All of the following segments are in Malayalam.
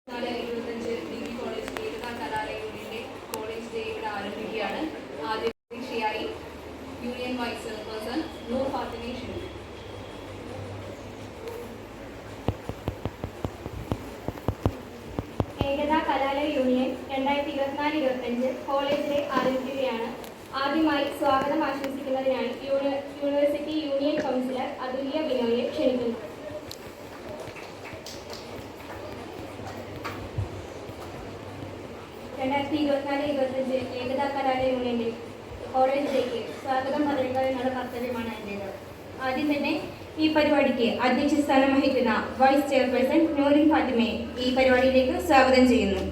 25 ഡിഗ്രി കോളേജ് ഏകതാ കലാലയ കോളേജ് ഡേ ഇവിടെ ആരംഭിക്കുകയാണ്. ആദ്യ അധ്യക്ഷയായി യൂണിയൻ വൈസ് ചെയർപേഴ്സൺ നൂർ ഫാത്തിമയെ ക്ഷണിക്കുന്നു. ഏകതാ കലാലയ യൂണിയൻ 2024-25 കോളേജ് ഡേ ആരംഭിക്കുകയാണ്. ആദ്യമായി സ്വാഗതം ആശംസിക്കുന്നതിനായി യൂണിവേഴ്സിറ്റി യൂണിയൻ കൗൺസിലർ അതുല്യ ബിനോയെ ക്ഷണിക്കുന്നു. ഏകതാ കലാലയ യൂണിയന്റെ കോളേജ് ഡേക്ക് സ്വാഗതം പറയുക എന്നുള്ള കർത്തവ്യമാണ് എൻ്റേത്. ആദ്യം തന്നെ ഈ പരിപാടിക്ക് അധ്യക്ഷ സ്ഥാനം വഹിക്കുന്ന വൈസ് ചെയർപേഴ്സൺ നൂറിൻ ഫാത്തിമയെ ഈ പരിപാടിയിലേക്ക് സ്വാഗതം ചെയ്യുന്നു.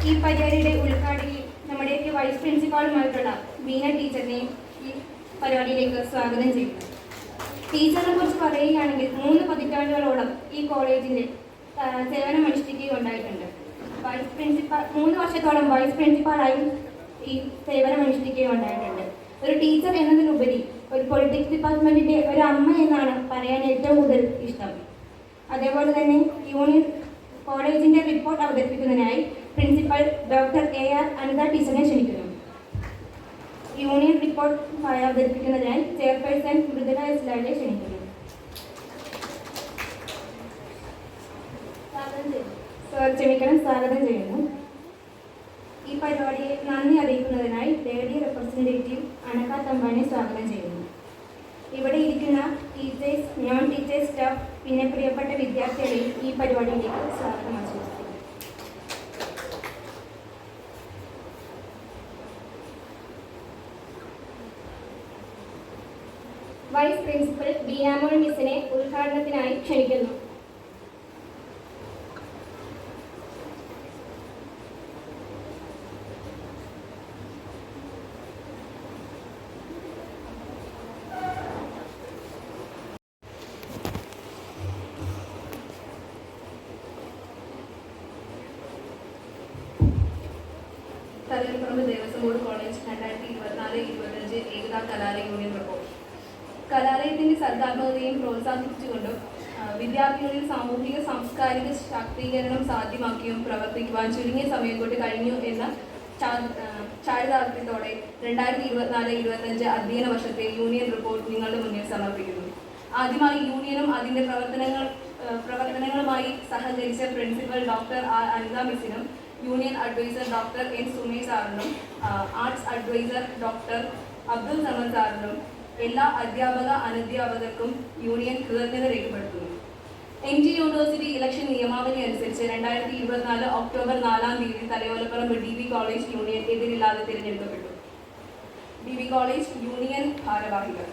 ഈ പരിപാടിയുടെ ഉദ്ഘാടകി നമ്മുടെയൊക്കെ വൈസ് പ്രിൻസിപ്പാളുമായിട്ടുള്ള ബീന ടീച്ചറിനെയും ഈ പരിപാടിയിലേക്ക് സ്വാഗതം ചെയ്യുന്നു. ടീച്ചറിനെ കുറിച്ച് പറയുകയാണെങ്കിൽ 3 പതിറ്റാണ്ടുകളോളം ഈ കോളേജിൻ്റെ സേവനം അനുഷ്ഠിക്കുകയുണ്ടായിട്ടുണ്ട്. 3 വർഷത്തോളം വൈസ് പ്രിൻസിപ്പാളായും ഈ സേവനം അനുഷ്ഠിക്കുകയുണ്ടായിട്ടുണ്ട്. ഒരു ടീച്ചർ എന്നതിലുപരി ഒരു പൊളിറ്റിക്സ് ഡിപ്പാർട്ട്മെൻറ്റിൻ്റെ ഒരു അമ്മ എന്നാണ് പറയാൻ ഏറ്റവും കൂടുതൽ ഇഷ്ടം. അതേപോലെ തന്നെ യൂണിയൻ കോളേജിൻ്റെ റിപ്പോർട്ട് അവതരിപ്പിക്കുന്നതിനായി പ്രിൻസിപ്പൽ ഡോക്ടർ AR അനിത ടീച്ചറിനെ ക്ഷണിക്കുന്നു. യൂണിയൻ റിപ്പോർട്ട് അവതരിപ്പിക്കുന്നതിനായി ചെയർപേഴ്സൺ മൃദുല S. ലാലിനെ ക്ഷണിക്കുന്നു. സ്വാഗതം ചെയ്യുന്നു. ഈ പരിപാടിയെ നന്ദി അറിയിക്കുന്നതിനായി ലേഡി റെപ്രസെൻറ്റേറ്റീവ് അനക തമ്പാനെ സ്വാഗതം ചെയ്യുന്നു. ഇവിടെ ഇരിക്കുന്ന ടീച്ചേഴ്സ്, നോൺ ടീച്ചേഴ്സ് സ്റ്റാഫ്, പിന്നെ പ്രിയപ്പെട്ട വിദ്യാർത്ഥികളെയും ഈ പരിപാടിയിലേക്ക് സ്വാഗതം ആശംസിക്കുന്നു. വൈസ് പ്രിൻസിപ്പൽ ബീനാമോൾ മിസ്സിനെ ഉദ്ഘാടനത്തിനായി ക്ഷണിക്കുന്നു. തലയോലപ്പറമ്പ് ദേവസ്വം ബോർഡ് കോളേജ് 2024-25 ഏകതാ കലാലയ യൂണിയൻ റിപ്പോർട്ട്. കലാലയത്തിന്റെ സർഗാത്മകതയും പ്രോത്സാഹിപ്പിച്ചുകൊണ്ടും വിദ്യാർത്ഥികളിൽ സാമൂഹിക സാംസ്കാരിക ശാക്തീകരണം സാധ്യമാക്കിയും പ്രവർത്തിക്കുവാൻ ചുരുങ്ങിയ സമയം കൊണ്ട് കഴിഞ്ഞു എന്ന ചാരിതാർത്ഥ്യത്തോടെ 2024-25 അധ്യയന വർഷത്തെ യൂണിയൻ റിപ്പോർട്ട് നിങ്ങളുടെ മുന്നിൽ സമർപ്പിക്കുന്നു. ആദ്യമായി യൂണിയനും അതിന്റെ പ്രവർത്തനങ്ങളുമായി സഹകരിച്ച പ്രിൻസിപ്പൽ ഡോക്ടർ R. അനിത മിസ്സിനും union adviser doctor N. Sumesh സാറിനും arts adviser doctor Abdul Samad സാറിനും എല്ലാ അധ്യാപക അനധ്യാപകർക്കും യൂണിയൻ കൃതജ്ഞത രേഖപ്പെടുത്തുന്നു. MG യൂണിവേഴ്സിറ്റി ഇലക്ഷൻ നിയമാവലി അനുസരിച്ച് 2024 ഒക്ടോബർ 4-ാം തീയതി തലയോലപ്പറമ്പ് DB കോളേജ് യൂണിയൻ എതിരില്ലാതെ തിരഞ്ഞെടുക്കപ്പെട്ടു. DB കോളേജ് യൂണിയൻ ഭാരവാഹികൾ: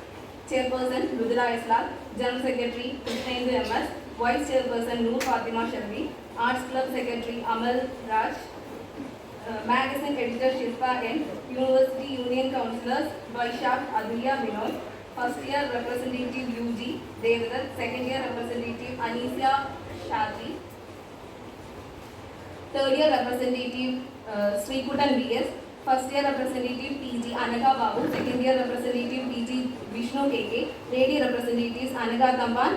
chairperson Mridula S. Lal, general secretary Krishnendu MS, vice chairperson Noor Fathima Sharvi, arts club secretary Amal Raj, magazine editor Shilpa N, university union councillors Vaishakh, Athulya, Binoy, first year representative UG Devadath, second year representative Aneesya Shaji, third year representative Sreekuttan BS, first year representative PG Anaka Babu, second year representative PG Vishnu KK, lady representatives Anaka Thampan,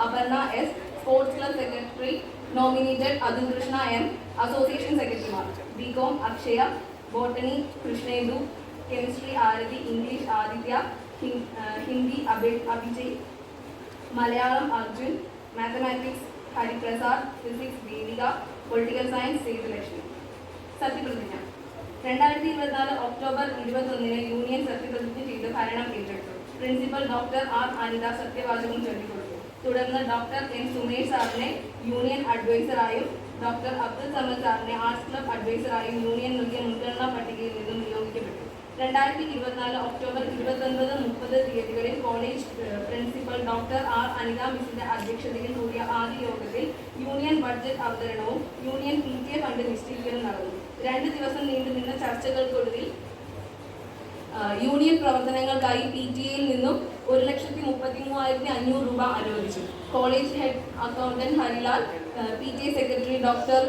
Aparna S, sports club secretary nominated Athul Krishna M, association സെക്രട്ടറിമാർ BCom Akshaya, botany Krishnendu, chemistry Arathi, English Aditya, Hindi Abhijay, Malayalam Arjun, mathematics Hariprasad, physics Devika, political science Sethulakshmi. സത്യപ്രതിജ്ഞ. 2024 ഒക്ടോബർ 21-ന് യൂണിയൻ സത്യപ്രതിജ്ഞ ചെയ്ത് ഭരണം ഏറ്റെടുത്തു. Principal doctor R. അനിത സത്യവാചകം ചൊല്ലിക്കൊടുത്തു. തുടർന്ന് ഡോക്ടർ N. സുമേഷ് സാറിനെ യൂണിയൻ അഡ്വൈസറായും ഡോക്ടർ അബ്ദുൽ സമദ് സാറിനെ ആർട്സ് ക്ലബ് അഡ്വൈസറായും യൂണിയൻ നൽകിയ മുൻഗണനാ പട്ടികയിൽ നിന്നും നിയോഗിക്കപ്പെട്ടു. 2024 ഒക്ടോബർ 29-30 തീയതികളിൽ college principal doctor R. Anitha മിസ്സിന്റെ അധ്യക്ഷതയിൽ കൂടിയ ആദ്യ യോഗത്തിൽ യൂണിയൻ ബഡ്ജറ്റ് അവതരണവും യൂണിയൻ PTA ഫണ്ട് നിശ്ചയിക്കലും നടന്നു. 2 ദിവസം നീണ്ടുനിന്ന ചർച്ചകൾക്കൊടുവിൽ യൂണിയൻ പ്രവർത്തനങ്ങൾക്കായി PTA-യിൽ നിന്നും 1,33,500 രൂപ അനുവദിച്ചു. College head accountant Harilal, PTA secretary doctor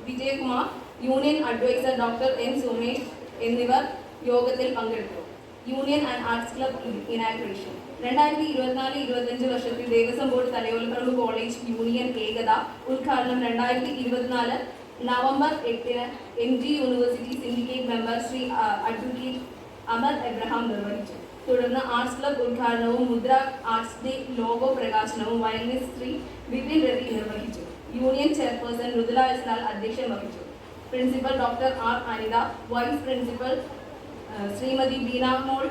Vijayakumar, union adviser doctor N. Sumesh എന്നിവർ യോഗത്തിൽ പങ്കെടുത്തു. Union and arts club inauguration. 2024-25 വർഷത്തിൽ Devaswom board Thalayolaparambu college union Ekatha ഉദ്ഘാടനം 2024 November 8 MG university syndicate member Shri advocate Amar Abraham നിർവഹിച്ചു. തുടർന്ന് ആർട്സ് ക്ലബ് ഉദ്ഘാടനവും മുദ്ര ആർട്സ് ഡേ ലോഗോ പ്രകാശനവും വയലിനിസ്റ്റ് ശ്രീ വിപിൻ രവി നിർവഹിച്ചു. Union chairperson Mridula S Lal അധ്യക്ഷം വഹിച്ചു. Principal doctor R Anitha, vice principal Srimathi Beena Mol,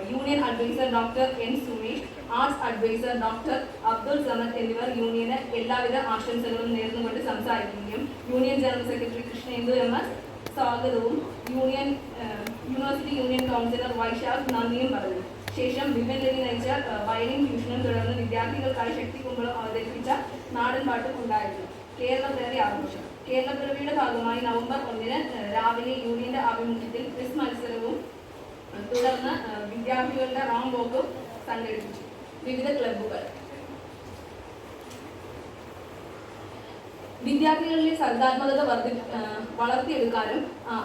union adviser doctor N Sumesh, arts adviser doctor Abdul Samad എന്നിവർ യൂണിയന് എല്ലാവിധ ആശംസകളും നേർന്നുകൊണ്ട് സംസാരിക്കുകയും union general secretary Krishnendu MS സ്വാഗതവും യൂണിവേഴ്സിറ്റി യൂണിയൻ കൗൺസിലർ വൈശാഖ് നന്ദിയും പറഞ്ഞു. ശേഷം വിപിൻ രവി നയിച്ച വയലിൻ ട്യൂഷനും തുടർന്ന് വിദ്യാർത്ഥികൾക്കായി ശക്തികുമ്പളം അവതരിപ്പിച്ച നാടൻ പാട്ടും ഉണ്ടായിരുന്നു. കേരളപ്പിറവി ആഘോഷം. കേരളപ്പിറവിയുടെ ഭാഗമായി നവംബർ 1 രാവിലെ യൂണിയന്റെ ആഭിമുഖ്യത്തിൽ ക്വിസ് മത്സരവും തുടർന്ന് വിദ്യാർത്ഥികളുടെ റാം വോക്കും സംഘടിപ്പിച്ചു. വിവിധ ക്ലബ്ബുകൾ. വിദ്യാർത്ഥികളിലെ സർഗാത്മകത വളർത്തിയെടുക്കാനും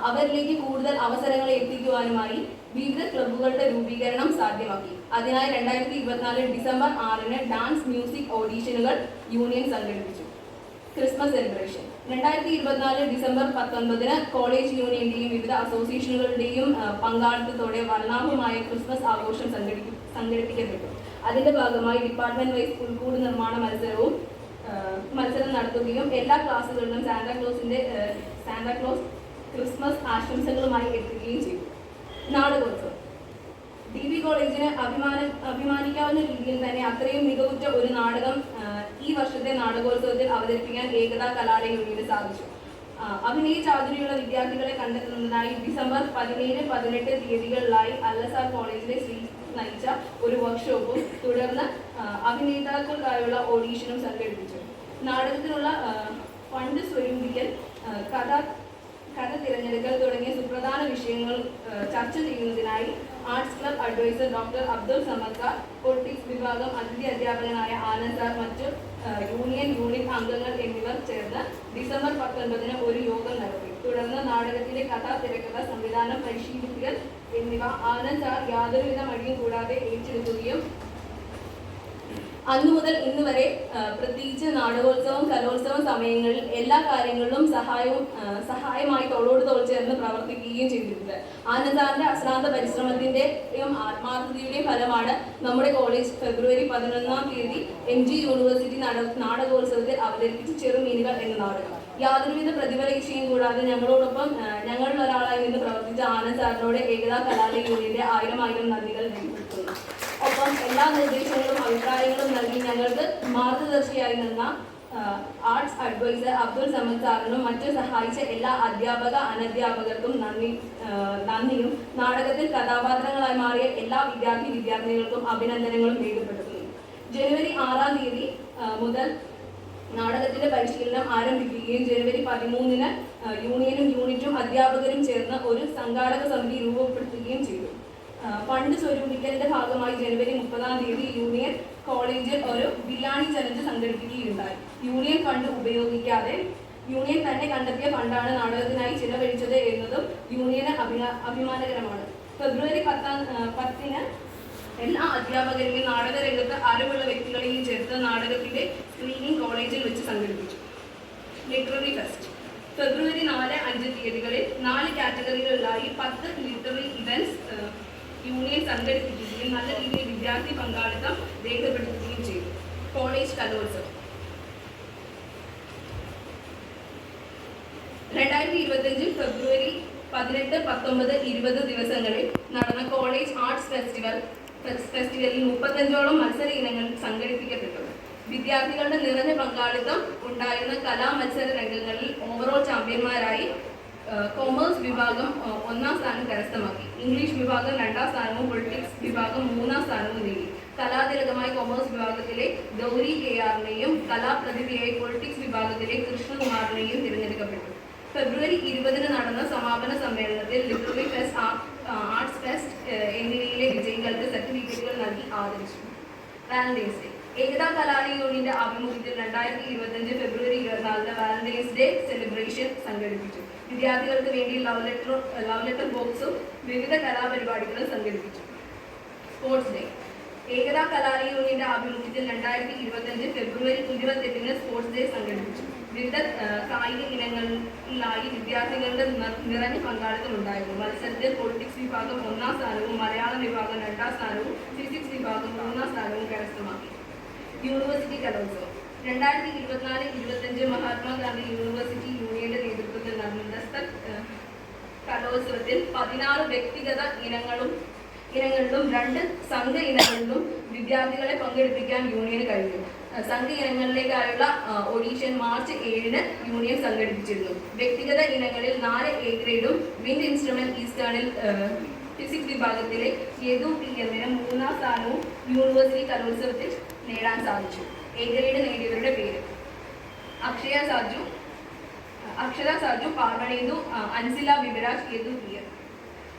അവരിലേക്ക് കൂടുതൽ അവസരങ്ങളെ എത്തിക്കുവാനുമായി വിവിധ ക്ലബ്ബുകളുടെ രൂപീകരണം സാധ്യമാക്കി. അതിനായി 2024 ഡിസംബർ 6 ഡാൻസ് മ്യൂസിക് ഓഡീഷനുകൾ യൂണിയൻ സംഘടിപ്പിച്ചു. Christmas celebration. 2024 ഡിസംബർ 19 കോളേജ് യൂണിയന്റെയും വിവിധ അസോസിയേഷനുകളുടെയും പങ്കാളിത്തത്തോടെ വർണ്ണാഭമായ ക്രിസ്മസ് ആഘോഷം സംഘടിപ്പിക്കപ്പെട്ടു. അതിന്റെ ഭാഗമായി ഡിപ്പാർട്ട്മെന്റ് വൈസ് പുൽക്കൂട് നിർമ്മാണ മത്സരം നടത്തുകയും എല്ലാ ക്ലാസ്സുകളിലും സാന്താക്ലോസ് ക്രിസ്മസ് ആശംസകളുമായി എത്തുകയും ചെയ്തു. നാടകോത്സവം. DB കോളേജിന് അഭിമാനിക്കാവുന്ന രീതിയിൽ തന്നെ അത്രയും മികവുറ്റ ഒരു നാടകം ഈ വർഷത്തെ നാടകോത്സവത്തിൽ അവതരിപ്പിക്കാൻ ഏകതാ കലാലയ യൂണിയന് സാധിച്ചു. അഭിനയ ചാതുരിയുള്ള വിദ്യാർത്ഥികളെ കണ്ടെത്തുന്നതിനായി ഡിസംബർ 17-18 തീയതികളിലായി അല്ലസാർ കോളേജിലെ ശ്രീ നയിച്ച ഒരു വർക്ക്ഷോപ്പും തുടർന്ന് അഭിനേതാക്കൾക്കായുള്ള ഓഡീഷനും സംഘടിപ്പിച്ചു. നാടകത്തിനുള്ള ഫണ്ട് സ്വരൂപിക്കൽ, കഥ തിരഞ്ഞെടുക്കൽ തുടങ്ങിയ സുപ്രധാന വിഷയങ്ങൾ ചർച്ച ചെയ്യുന്നതിനായി arts club adviser doctor Abdul Samad, politics വിഭാഗം അതിഥി അധ്യാപകനായ ആനന്ദ് സാർ, മറ്റു യൂണിറ്റ് അംഗങ്ങൾ എന്നിവർ ചേർന്ന് ഡിസംബർ 19 ഒരു യോഗം നടത്തി. തുടർന്ന് നാടകത്തിലെ കഥ, തിരക്കഥ, സംവിധാനം, പരിശീലിപ്പിക്കൽ എന്നിവ ആനന്ദ് സാർ യാതൊരുവിധ മടിയും കൂടാതെ ഏറ്റെടുക്കുകയും അന്നു മുതൽ ഇന്ന് വരെ പ്രത്യേകിച്ച് നാടകോത്സവം, കലോത്സവം സമയങ്ങളിൽ എല്ലാ കാര്യങ്ങളിലും സഹായമായി തോളോട് തോൾ ചേർന്ന് പ്രവർത്തിക്കുകയും ചെയ്തിട്ടുണ്ട്. ആനന്ദ് സാറിന്റെ അശ്രാന്ത പരിശ്രമത്തിന്റെയും ആത്മാർത്ഥതയുടെയും ഫലമാണ് നമ്മുടെ കോളേജ് ഫെബ്രുവരി 11 തീയതി MG യൂണിവേഴ്സിറ്റി നാടകോത്സവത്തിൽ അവതരിപ്പിച്ച ചെറുമീനുകൾ എന്ന നാടകം. യാതൊരുവിധ പ്രതിഫലയിച്ചയും കൂടാതെ ഞങ്ങളോടൊപ്പം ഞങ്ങളിൽ ഒരാളായി നിന്ന് പ്രവർത്തിച്ച ആനന്ദ് സാറിനോട് ഏകതാ കലാലയ യൂണിയന്റെ 1000 നന്ദികൾ രേഖപ്പെടുത്തുന്നു. ഒപ്പം എല്ലാ നിർദ്ദേശങ്ങളും അഭിപ്രായങ്ങളും നൽകി ഞങ്ങൾക്ക് മാർഗദർശിയായി നിന്ന ആർട്സ് അഡ്വൈസർ അബ്ദുൾ സമദ് സാറിനും മറ്റു സഹായിച്ച എല്ലാ അനധ്യാപകർക്കും നന്ദിയും നാടകത്തിൽ കഥാപാത്രങ്ങളായി മാറിയ എല്ലാ വിദ്യാർത്ഥിനികൾക്കും അഭിനന്ദനങ്ങളും രേഖപ്പെടുത്തുന്നു. ജനുവരി 6 തീയതി മുതൽ നാടകത്തിന്റെ പരിശീലനം ആരംഭിക്കുകയും ജനുവരി 13 യൂണിയനും യൂണിറ്റും അധ്യാപകരും ചേർന്ന് ഒരു സംഘാടക സമിതി രൂപപ്പെടുത്തുകയും ചെയ്തു. ഫണ്ട് സ്വരൂപിക്കലിന്റെ ഭാഗമായി ജനുവരി 30 തീയതി യൂണിയൻ കോളേജിൽ ഒരു ബിലാണി ചലഞ്ച് സംഘടിപ്പിക്കുകയുണ്ടായി. യൂണിയൻ ഫണ്ട് ഉപയോഗിക്കാതെ യൂണിയൻ തന്നെ കണ്ടെത്തിയ ഫണ്ടാണ് നാടകത്തിനായി ചിലവഴിച്ചത് എന്നതും യൂണിയന് അഭിമാനകരമാണ്. ഫെബ്രുവരി 10 എല്ലാ അധ്യാപകരെയും നാടകരംഗത്ത് അറിവുള്ള വ്യക്തികളെയും ചേർത്ത് നാടകത്തിന്റെ സ്ക്രീനിംഗ് കോളേജിൽ വെച്ച് സംഘടിപ്പിച്ചു. Literary fest. ഫെബ്രുവരി 4-5 തീയതികളിൽ 4 കാറ്റഗറികളിലായി 10 ലിറ്റററി ഇവന്റ്സ് യൂണിയൻ സംഘടിപ്പിക്കുകയും നല്ല രീതിയിൽ വിദ്യാർത്ഥി പങ്കാളിത്തം രേഖപ്പെടുത്തുകയും ചെയ്തു. കോളേജ് കലോത്സവം. 2025 ഫെബ്രുവരി 18, 19, 20 ദിവസങ്ങളിൽ നടന്ന കോളേജ് ആർട്സ് ഫെസ്റ്റിവലിൽ 35ഓളം മത്സര ഇനങ്ങൾ സംഘടിപ്പിക്കപ്പെട്ടു. വിദ്യാർത്ഥികളുടെ നിറഞ്ഞ പങ്കാളിത്തം ഉണ്ടായിരുന്ന കലാമത്സര രംഗങ്ങളിൽ ഓവറോൾ ചാമ്പ്യന്മാരായി കൊമേഴ്സ് വിഭാഗം 1ാം സ്ഥാനം കരസ്ഥമാക്കി. ഇംഗ്ലീഷ് വിഭാഗം 2ാം സ്ഥാനവും പൊളിറ്റിക്സ് വിഭാഗം 3ാം സ്ഥാനവും നേടി. കലാതിലകമായി കൊമേഴ്സ് വിഭാഗത്തിലെ ഗൗരി KR-നെയും കലാപ്രതിഭയായി പൊളിറ്റിക്സ് വിഭാഗത്തിലെ കൃഷ്ണകുമാറിനെയും തിരഞ്ഞെടുക്കപ്പെട്ടു. ഫെബ്രുവരി 20 നടന്ന സമാപന സമ്മേളനത്തിൽ ലിറ്റററി ഫെസ്റ്റ്, ആർട്സ് ഫെസ്റ്റ് എന്നിവയിലെ വിജയികൾക്ക് സർട്ടിഫിക്കറ്റുകൾ നൽകി ആദരിച്ചു. Valentine's day. ഏകതാ കലാലയ യൂണിയന്റെ ആഭിമുഖ്യത്തിൽ 2025 ഫെബ്രുവരി 24 വാലന്റൈൻസ് ഡേ സെലിബ്രേഷൻ സംഘടിപ്പിച്ചു. വിദ്യാർത്ഥികൾക്ക് വേണ്ടി ലവ് ലെറ്റർ ബോക്സും വിവിധ കലാപരിപാടികളും സംഘടിപ്പിച്ചു. Sports day. ഏകതാ കലാലയ യൂണിയന്റെ ആഭിമുഖ്യത്തിൽ 2025 ഫെബ്രുവരി 28 സ്പോർട്സ് ഡേ സംഘടിപ്പിച്ചു. വിവിധ കായിക ഇനങ്ങളിലായി വിദ്യാർത്ഥികളുടെ നിറഞ്ഞ പങ്കാളിത്തം ഉണ്ടായിരുന്നു. മത്സരത്തിൽ പൊളിറ്റിക്സ് വിഭാഗം 1ാം സ്ഥാനവും മലയാളം വിഭാഗം 2ാം സ്ഥാനവും ഫിസിക്സ് വിഭാഗം 3ാം സ്ഥാനവും കരസ്ഥമാക്കി. യൂണിവേഴ്സിറ്റി കലോത്സവം. 2024-25 മഹാത്മാഗാന്ധി യൂണിവേഴ്സിറ്റി യൂണിയന്റെ നേതൃത്വത്തിൽ നടന്ന കലോത്സവത്തിൽ 16 വ്യക്തിഗത ഇനങ്ങളിലും 2 സംഘ ഇനങ്ങളിലും വിദ്യാർത്ഥികളെ പങ്കെടുപ്പിക്കാൻ യൂണിയന് കഴിഞ്ഞു. സംഘ ഇനങ്ങളിലേക്കായുള്ള ഓഡീഷൻ മാർച്ച് 7 യൂണിയൻ സംഘടിപ്പിച്ചിരുന്നു. വ്യക്തിഗത ഇനങ്ങളിൽ 4 എ ഗ്രേഡും വിൻഡ് ഇൻസ്ട്രുമെന്റ് ഈസ്റ്റേണിൽ ഫിസിക്സ് വിഭാഗത്തിലെ യദു PM-ന് 3ാം സ്ഥാനവും യൂണിവേഴ്സിറ്റി കലോത്സവത്തിൽ നേടാൻ സാധിച്ചു. എ ഗ്രേഡ് നേടിയവരുടെ പേര്: Akshara Saju, Parvanendu, Ansila Bibiraj, Yadu PM.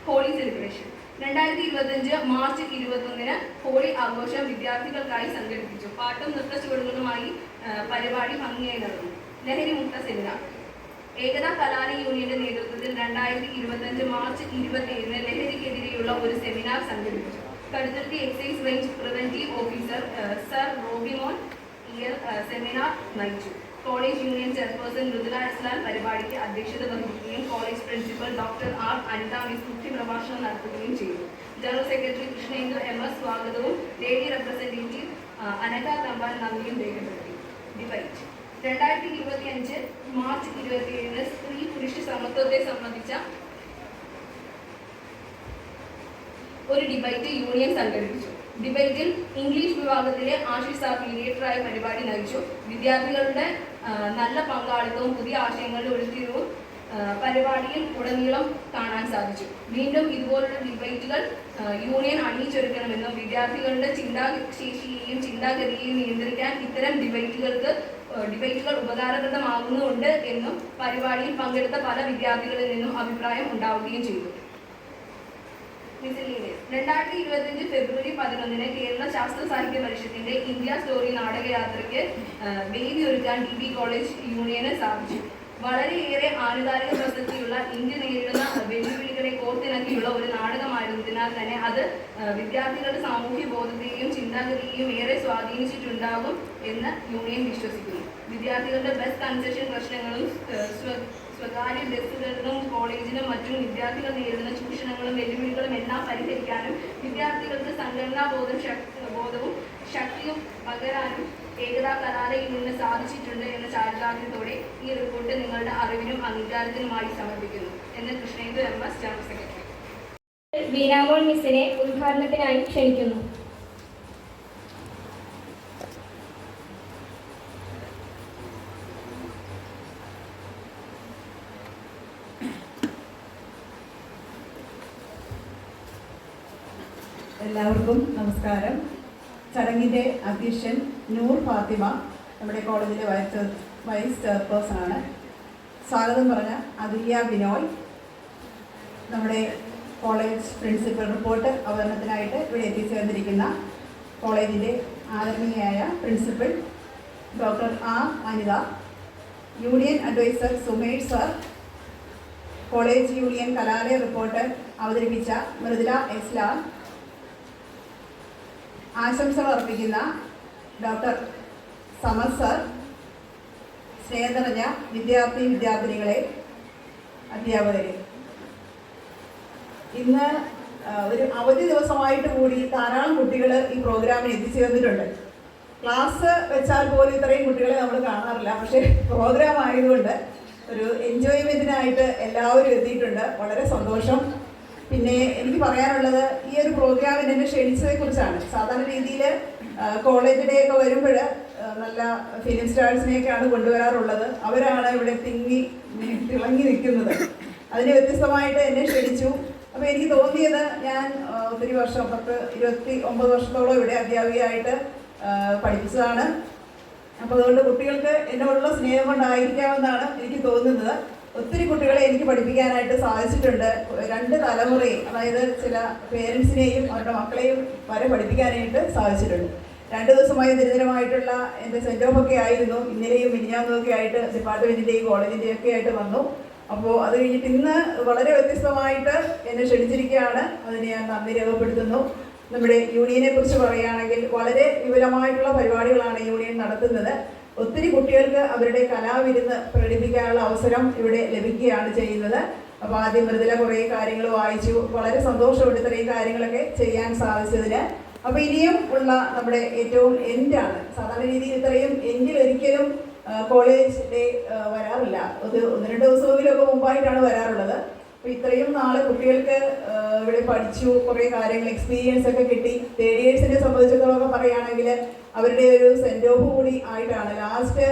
Holi celebration. 2025 March 21 Holi ആഘോഷം വിദ്യാർത്ഥികൾക്കായി സംഘടിപ്പിച്ചു. പാട്ടും നൃത്തച്ചുവടുകളുമായി പരിപാടി ഭംഗിയായി നടന്നു. ലഹരി മുക്ത സെമിനാർ. ഏകതാ കലാലയ യൂണിയന്റെ നേതൃത്വത്തിൽ 2025 മാർച്ച് 27 ലഹരിക്കെതിരെയുള്ള ഒരു സെമിനാർ സംഘടിപ്പിച്ചു. Kaduthuruthy excise range preventive officer sir Robimon seminar നയിച്ചു. College union chairperson Mridula Islam പരിപാടിക്ക് അധ്യക്ഷത വഹിക്കുകയും college principal doctor R. Anitha miss മുഖ്യപ്രഭാഷണം നടത്തുകയും ചെയ്തു. ജനറൽ സെക്രട്ടറി കൃഷ്ണേന്ദു MS സ്വാഗതവും ലേഡി റെപ്രസെന്റേറ്റീവ് അനഘ തമ്പാൻ നന്ദിയും രേഖപ്പെടുത്തി. ഡിബേറ്റ്. 2025 മാർച്ച് 27 സ്ത്രീ പുരുഷ സമത്വത്തെ സംബന്ധിച്ച ഒരു ഡിബേറ്റ് യൂണിയൻ സംഘടിപ്പിച്ചു. ഡിബേറ്റിൽ ഇംഗ്ലീഷ് വിഭാഗത്തിലെ ആശിഷ് സാർ മീഡിയേറ്ററായി പരിപാടി നയിച്ചു. വിദ്യാർത്ഥികളുടെ നല്ല പങ്കാളിത്തവും പുതിയ ആശയങ്ങളുടെ ഉരുത്തിരിവും പരിപാടിയിൽ ഉടനീളം കാണാൻ സാധിച്ചു. വീണ്ടും ഇതുപോലുള്ള ഡിബേറ്റുകൾ യൂണിയൻ അണിയിച്ചൊരുക്കണമെന്നും വിദ്യാർത്ഥികളുടെ ചിന്താശേഷിയെയും ചിന്താഗതിയെയും നിയന്ത്രിക്കാൻ ഇത്തരം ഡിബേറ്റുകൾ ഉപകാരപ്രദമാകുന്നുണ്ട് എന്നും പരിപാടിയിൽ പങ്കെടുത്ത പല വിദ്യാർത്ഥികളിൽ നിന്നും അഭിപ്രായം ഉണ്ടാവുകയും ചെയ്തു. 2025 ഫെബ്രുവരി 11 കേരള ശാസ്ത്ര സാഹിത്യ പരിഷത്തിന്റെ ഇന്ത്യ സ്റ്റോറി നാടകയാത്രയ്ക്ക് വേദിയൊരുക്കാൻ DB കോളേജ് യൂണിയന് സാധിച്ചു. വളരെയേറെ ആനുകാലിക പ്രസക്തിയുള്ള ഇന്ത്യ നേരിടുന്ന വെല്ലുവിളികളെ കോർത്തിണക്കിയുള്ള ഒരു നാടകമായിരുന്നതിനാൽ തന്നെ അത് വിദ്യാർത്ഥികളുടെ സാമൂഹ്യ ബോധത്തെയും ചിന്താഗതിയെയും ഏറെ സ്വാധീനിച്ചിട്ടുണ്ടാകും എന്ന് യൂണിയൻ വിശ്വസിക്കുന്നു. വിദ്യാർത്ഥികളുടെ ബസ് കൺസെഷൻ പ്രശ്നങ്ങളും സ്വകാര്യ ബസ്സുകളിലും കോളേജിലും മറ്റും വിദ്യാർത്ഥികൾ നേരിടുന്ന ചൂഷണങ്ങളും വെല്ലുവിളികളും എല്ലാം പരിഹരിക്കാനും വിദ്യാർത്ഥികൾക്ക് സംഘടനാ ബോധവും ശക്തിയും പകരാനും ഏകതാ കലാലയിൽ നിന്ന് സാധിച്ചിട്ടുണ്ട് എന്ന ചാരിതാർത്ഥ്യത്തോടെ ഈ റിപ്പോർട്ട് നിങ്ങളുടെ അറിവിനും അംഗീകാരത്തിനുമായി സമർപ്പിക്കുന്നു എന്ന് കൃഷ്ണേന്ദു MS ജനറൽ സെക്രട്ടറി. വീണാമോൾ മിസ്സിനെ ഉദ്ഘാടനത്തിനായി ക്ഷണിക്കുന്നു. എല്ലാവർക്കും നമസ്കാരം. ചടങ്ങിൻ്റെ അധ്യക്ഷൻ നൂർ ഫാത്തിമ നമ്മുടെ കോളേജിലെ വൈസ് ചെയർപേഴ്സൺ ആണ്. സ്വാഗതം പറഞ്ഞ അതുല്യ ബിനോയ് നമ്മുടെ കോളേജ് പ്രിൻസിപ്പൽ റിപ്പോർട്ട് അവതരണത്തിനായിട്ട് ഇവിടെ എത്തിച്ചേർന്നിരിക്കുന്ന കോളേജിൻ്റെ ആദരണീയയായ principal doctor R. Anitha, union adviser Sumesh sir, college union കലാലയ റിപ്പോർട്ട് അവതരിപ്പിച്ച മൃദുല ഇസ്ലാം, ആശംസകൾ അർപ്പിക്കുന്ന ഡോക്ടർ സമദ് സർ, സ്നേഹം നിറഞ്ഞ വിദ്യാർത്ഥിനികളെ, അധ്യാപകരെ, ഇന്ന് ഒരു അവധി ദിവസമായിട്ട് കൂടി ധാരാളം കുട്ടികൾ ഈ പ്രോഗ്രാമിന് എത്തിച്ചേർന്നിട്ടുണ്ട്. ക്ലാസ് വെച്ചാൽ പോലും ഇത്രയും കുട്ടികളെ നമ്മൾ കാണാറില്ല. പക്ഷേ പ്രോഗ്രാം ആയതുകൊണ്ട് ഒരു എൻജോയ്മെൻറ്റിനായിട്ട് എല്ലാവരും എത്തിയിട്ടുണ്ട്. വളരെ സന്തോഷം. പിന്നെ എനിക്ക് പറയാനുള്ളത്, ഈ ഒരു പ്രോഗ്രാമിന് എന്നെ ക്ഷണിച്ചതിനെക്കുറിച്ചാണ്. സാധാരണ രീതിയിൽ കോളേജ് ഡേ ഒക്കെ വരുമ്പോൾ നല്ല ഫിലിം സ്റ്റാർസിനെയൊക്കെയാണ് കൊണ്ടുവരാറുള്ളത്. അവരാണ് ഇവിടെ തിളങ്ങി നിൽക്കുന്നത്. അതിന് വ്യത്യസ്തമായിട്ട് എന്നെ ക്ഷണിച്ചു. അപ്പോൾ എനിക്ക് തോന്നിയത്, ഞാൻ ഒത്തിരി വർഷം 29 വർഷത്തോളം ഇവിടെ അധ്യാപികയായിട്ട് പഠിപ്പിച്ചതാണ്. അപ്പോൾ അതുകൊണ്ട് കുട്ടികൾക്ക് എന്നോടുള്ള സ്നേഹം കൊണ്ടായിരിക്കാമെന്നാണ് എനിക്ക് തോന്നുന്നത്. ഒത്തിരി കുട്ടികളെ എനിക്ക് പഠിപ്പിക്കാനായിട്ട് സാധിച്ചിട്ടുണ്ട്. 2 തലമുറയും, അതായത് ചില പേരൻസിനെയും അവരുടെ മക്കളെയും വരെ പഠിപ്പിക്കാനായിട്ട് സാധിച്ചിട്ടുണ്ട്. 2 ദിവസമായി നിരന്തരമായിട്ടുള്ള എൻ്റെ സെൻഡ് ഓഫ് ഒക്കെ ആയിരുന്നു. ഇന്നലെയും മിനിഞ്ഞാന്നും ഒക്കെ ആയിട്ട് ഡിപ്പാർട്ട്മെൻറ്റിൻ്റെയും കോളേജിൻ്റെയും ഒക്കെ ആയിട്ട് വന്നു. അപ്പോൾ അത് കഴിഞ്ഞിട്ട് ഇന്ന് വളരെ വ്യത്യസ്തമായിട്ട് എന്നെ ക്ഷണിച്ചിരിക്കുകയാണ്. അതിന് ഞാൻ നന്ദി രേഖപ്പെടുത്തുന്നു. നമ്മുടെ യൂണിയനെ കുറിച്ച് പറയുകയാണെങ്കിൽ വളരെ വിപുലമായിട്ടുള്ള പരിപാടികളാണ് യൂണിയൻ നടത്തുന്നത്. ഒത്തിരി കുട്ടികൾക്ക് അവരുടെ കലാവിരുന്ന് പ്രകടിപ്പിക്കാനുള്ള അവസരം ഇവിടെ ലഭിക്കുകയാണ് ചെയ്യുന്നത്. അപ്പോൾ ആദ്യം മൃദുല കുറേ കാര്യങ്ങൾ വായിച്ചു. വളരെ സന്തോഷമുണ്ട് ഇത്രയും കാര്യങ്ങളൊക്കെ ചെയ്യാൻ സാധിച്ചതിന്. അപ്പോൾ ഇനിയും ഉള്ള നമ്മുടെ ഏറ്റവും എൻഡാണ്. സാധാരണ രീതിയിൽ ഇത്രയും എൻഡിൽ ഒരിക്കലും കോളേജ് ഡേ വരാറില്ല. ഒന്ന് രണ്ട് ദിവസമെങ്കിലുമൊക്കെ മുമ്പായിട്ടാണ് വരാറുള്ളത്. അപ്പോൾ ഇത്രയും നാളെ കുട്ടികൾക്ക് ഇവിടെ പഠിച്ചു, കുറേ കാര്യങ്ങൾ എക്സ്പീരിയൻസ് ഒക്കെ കിട്ടി. തേർഡ് ഇയേഴ്സിനെ സംബന്ധിച്ചിടത്തോളം പറയുകയാണെങ്കിൽ അവരുടെ ഒരു സെൻഡ് ഓഫ് കൂടി ആയിട്ടാണ് ലാസ്റ്റ്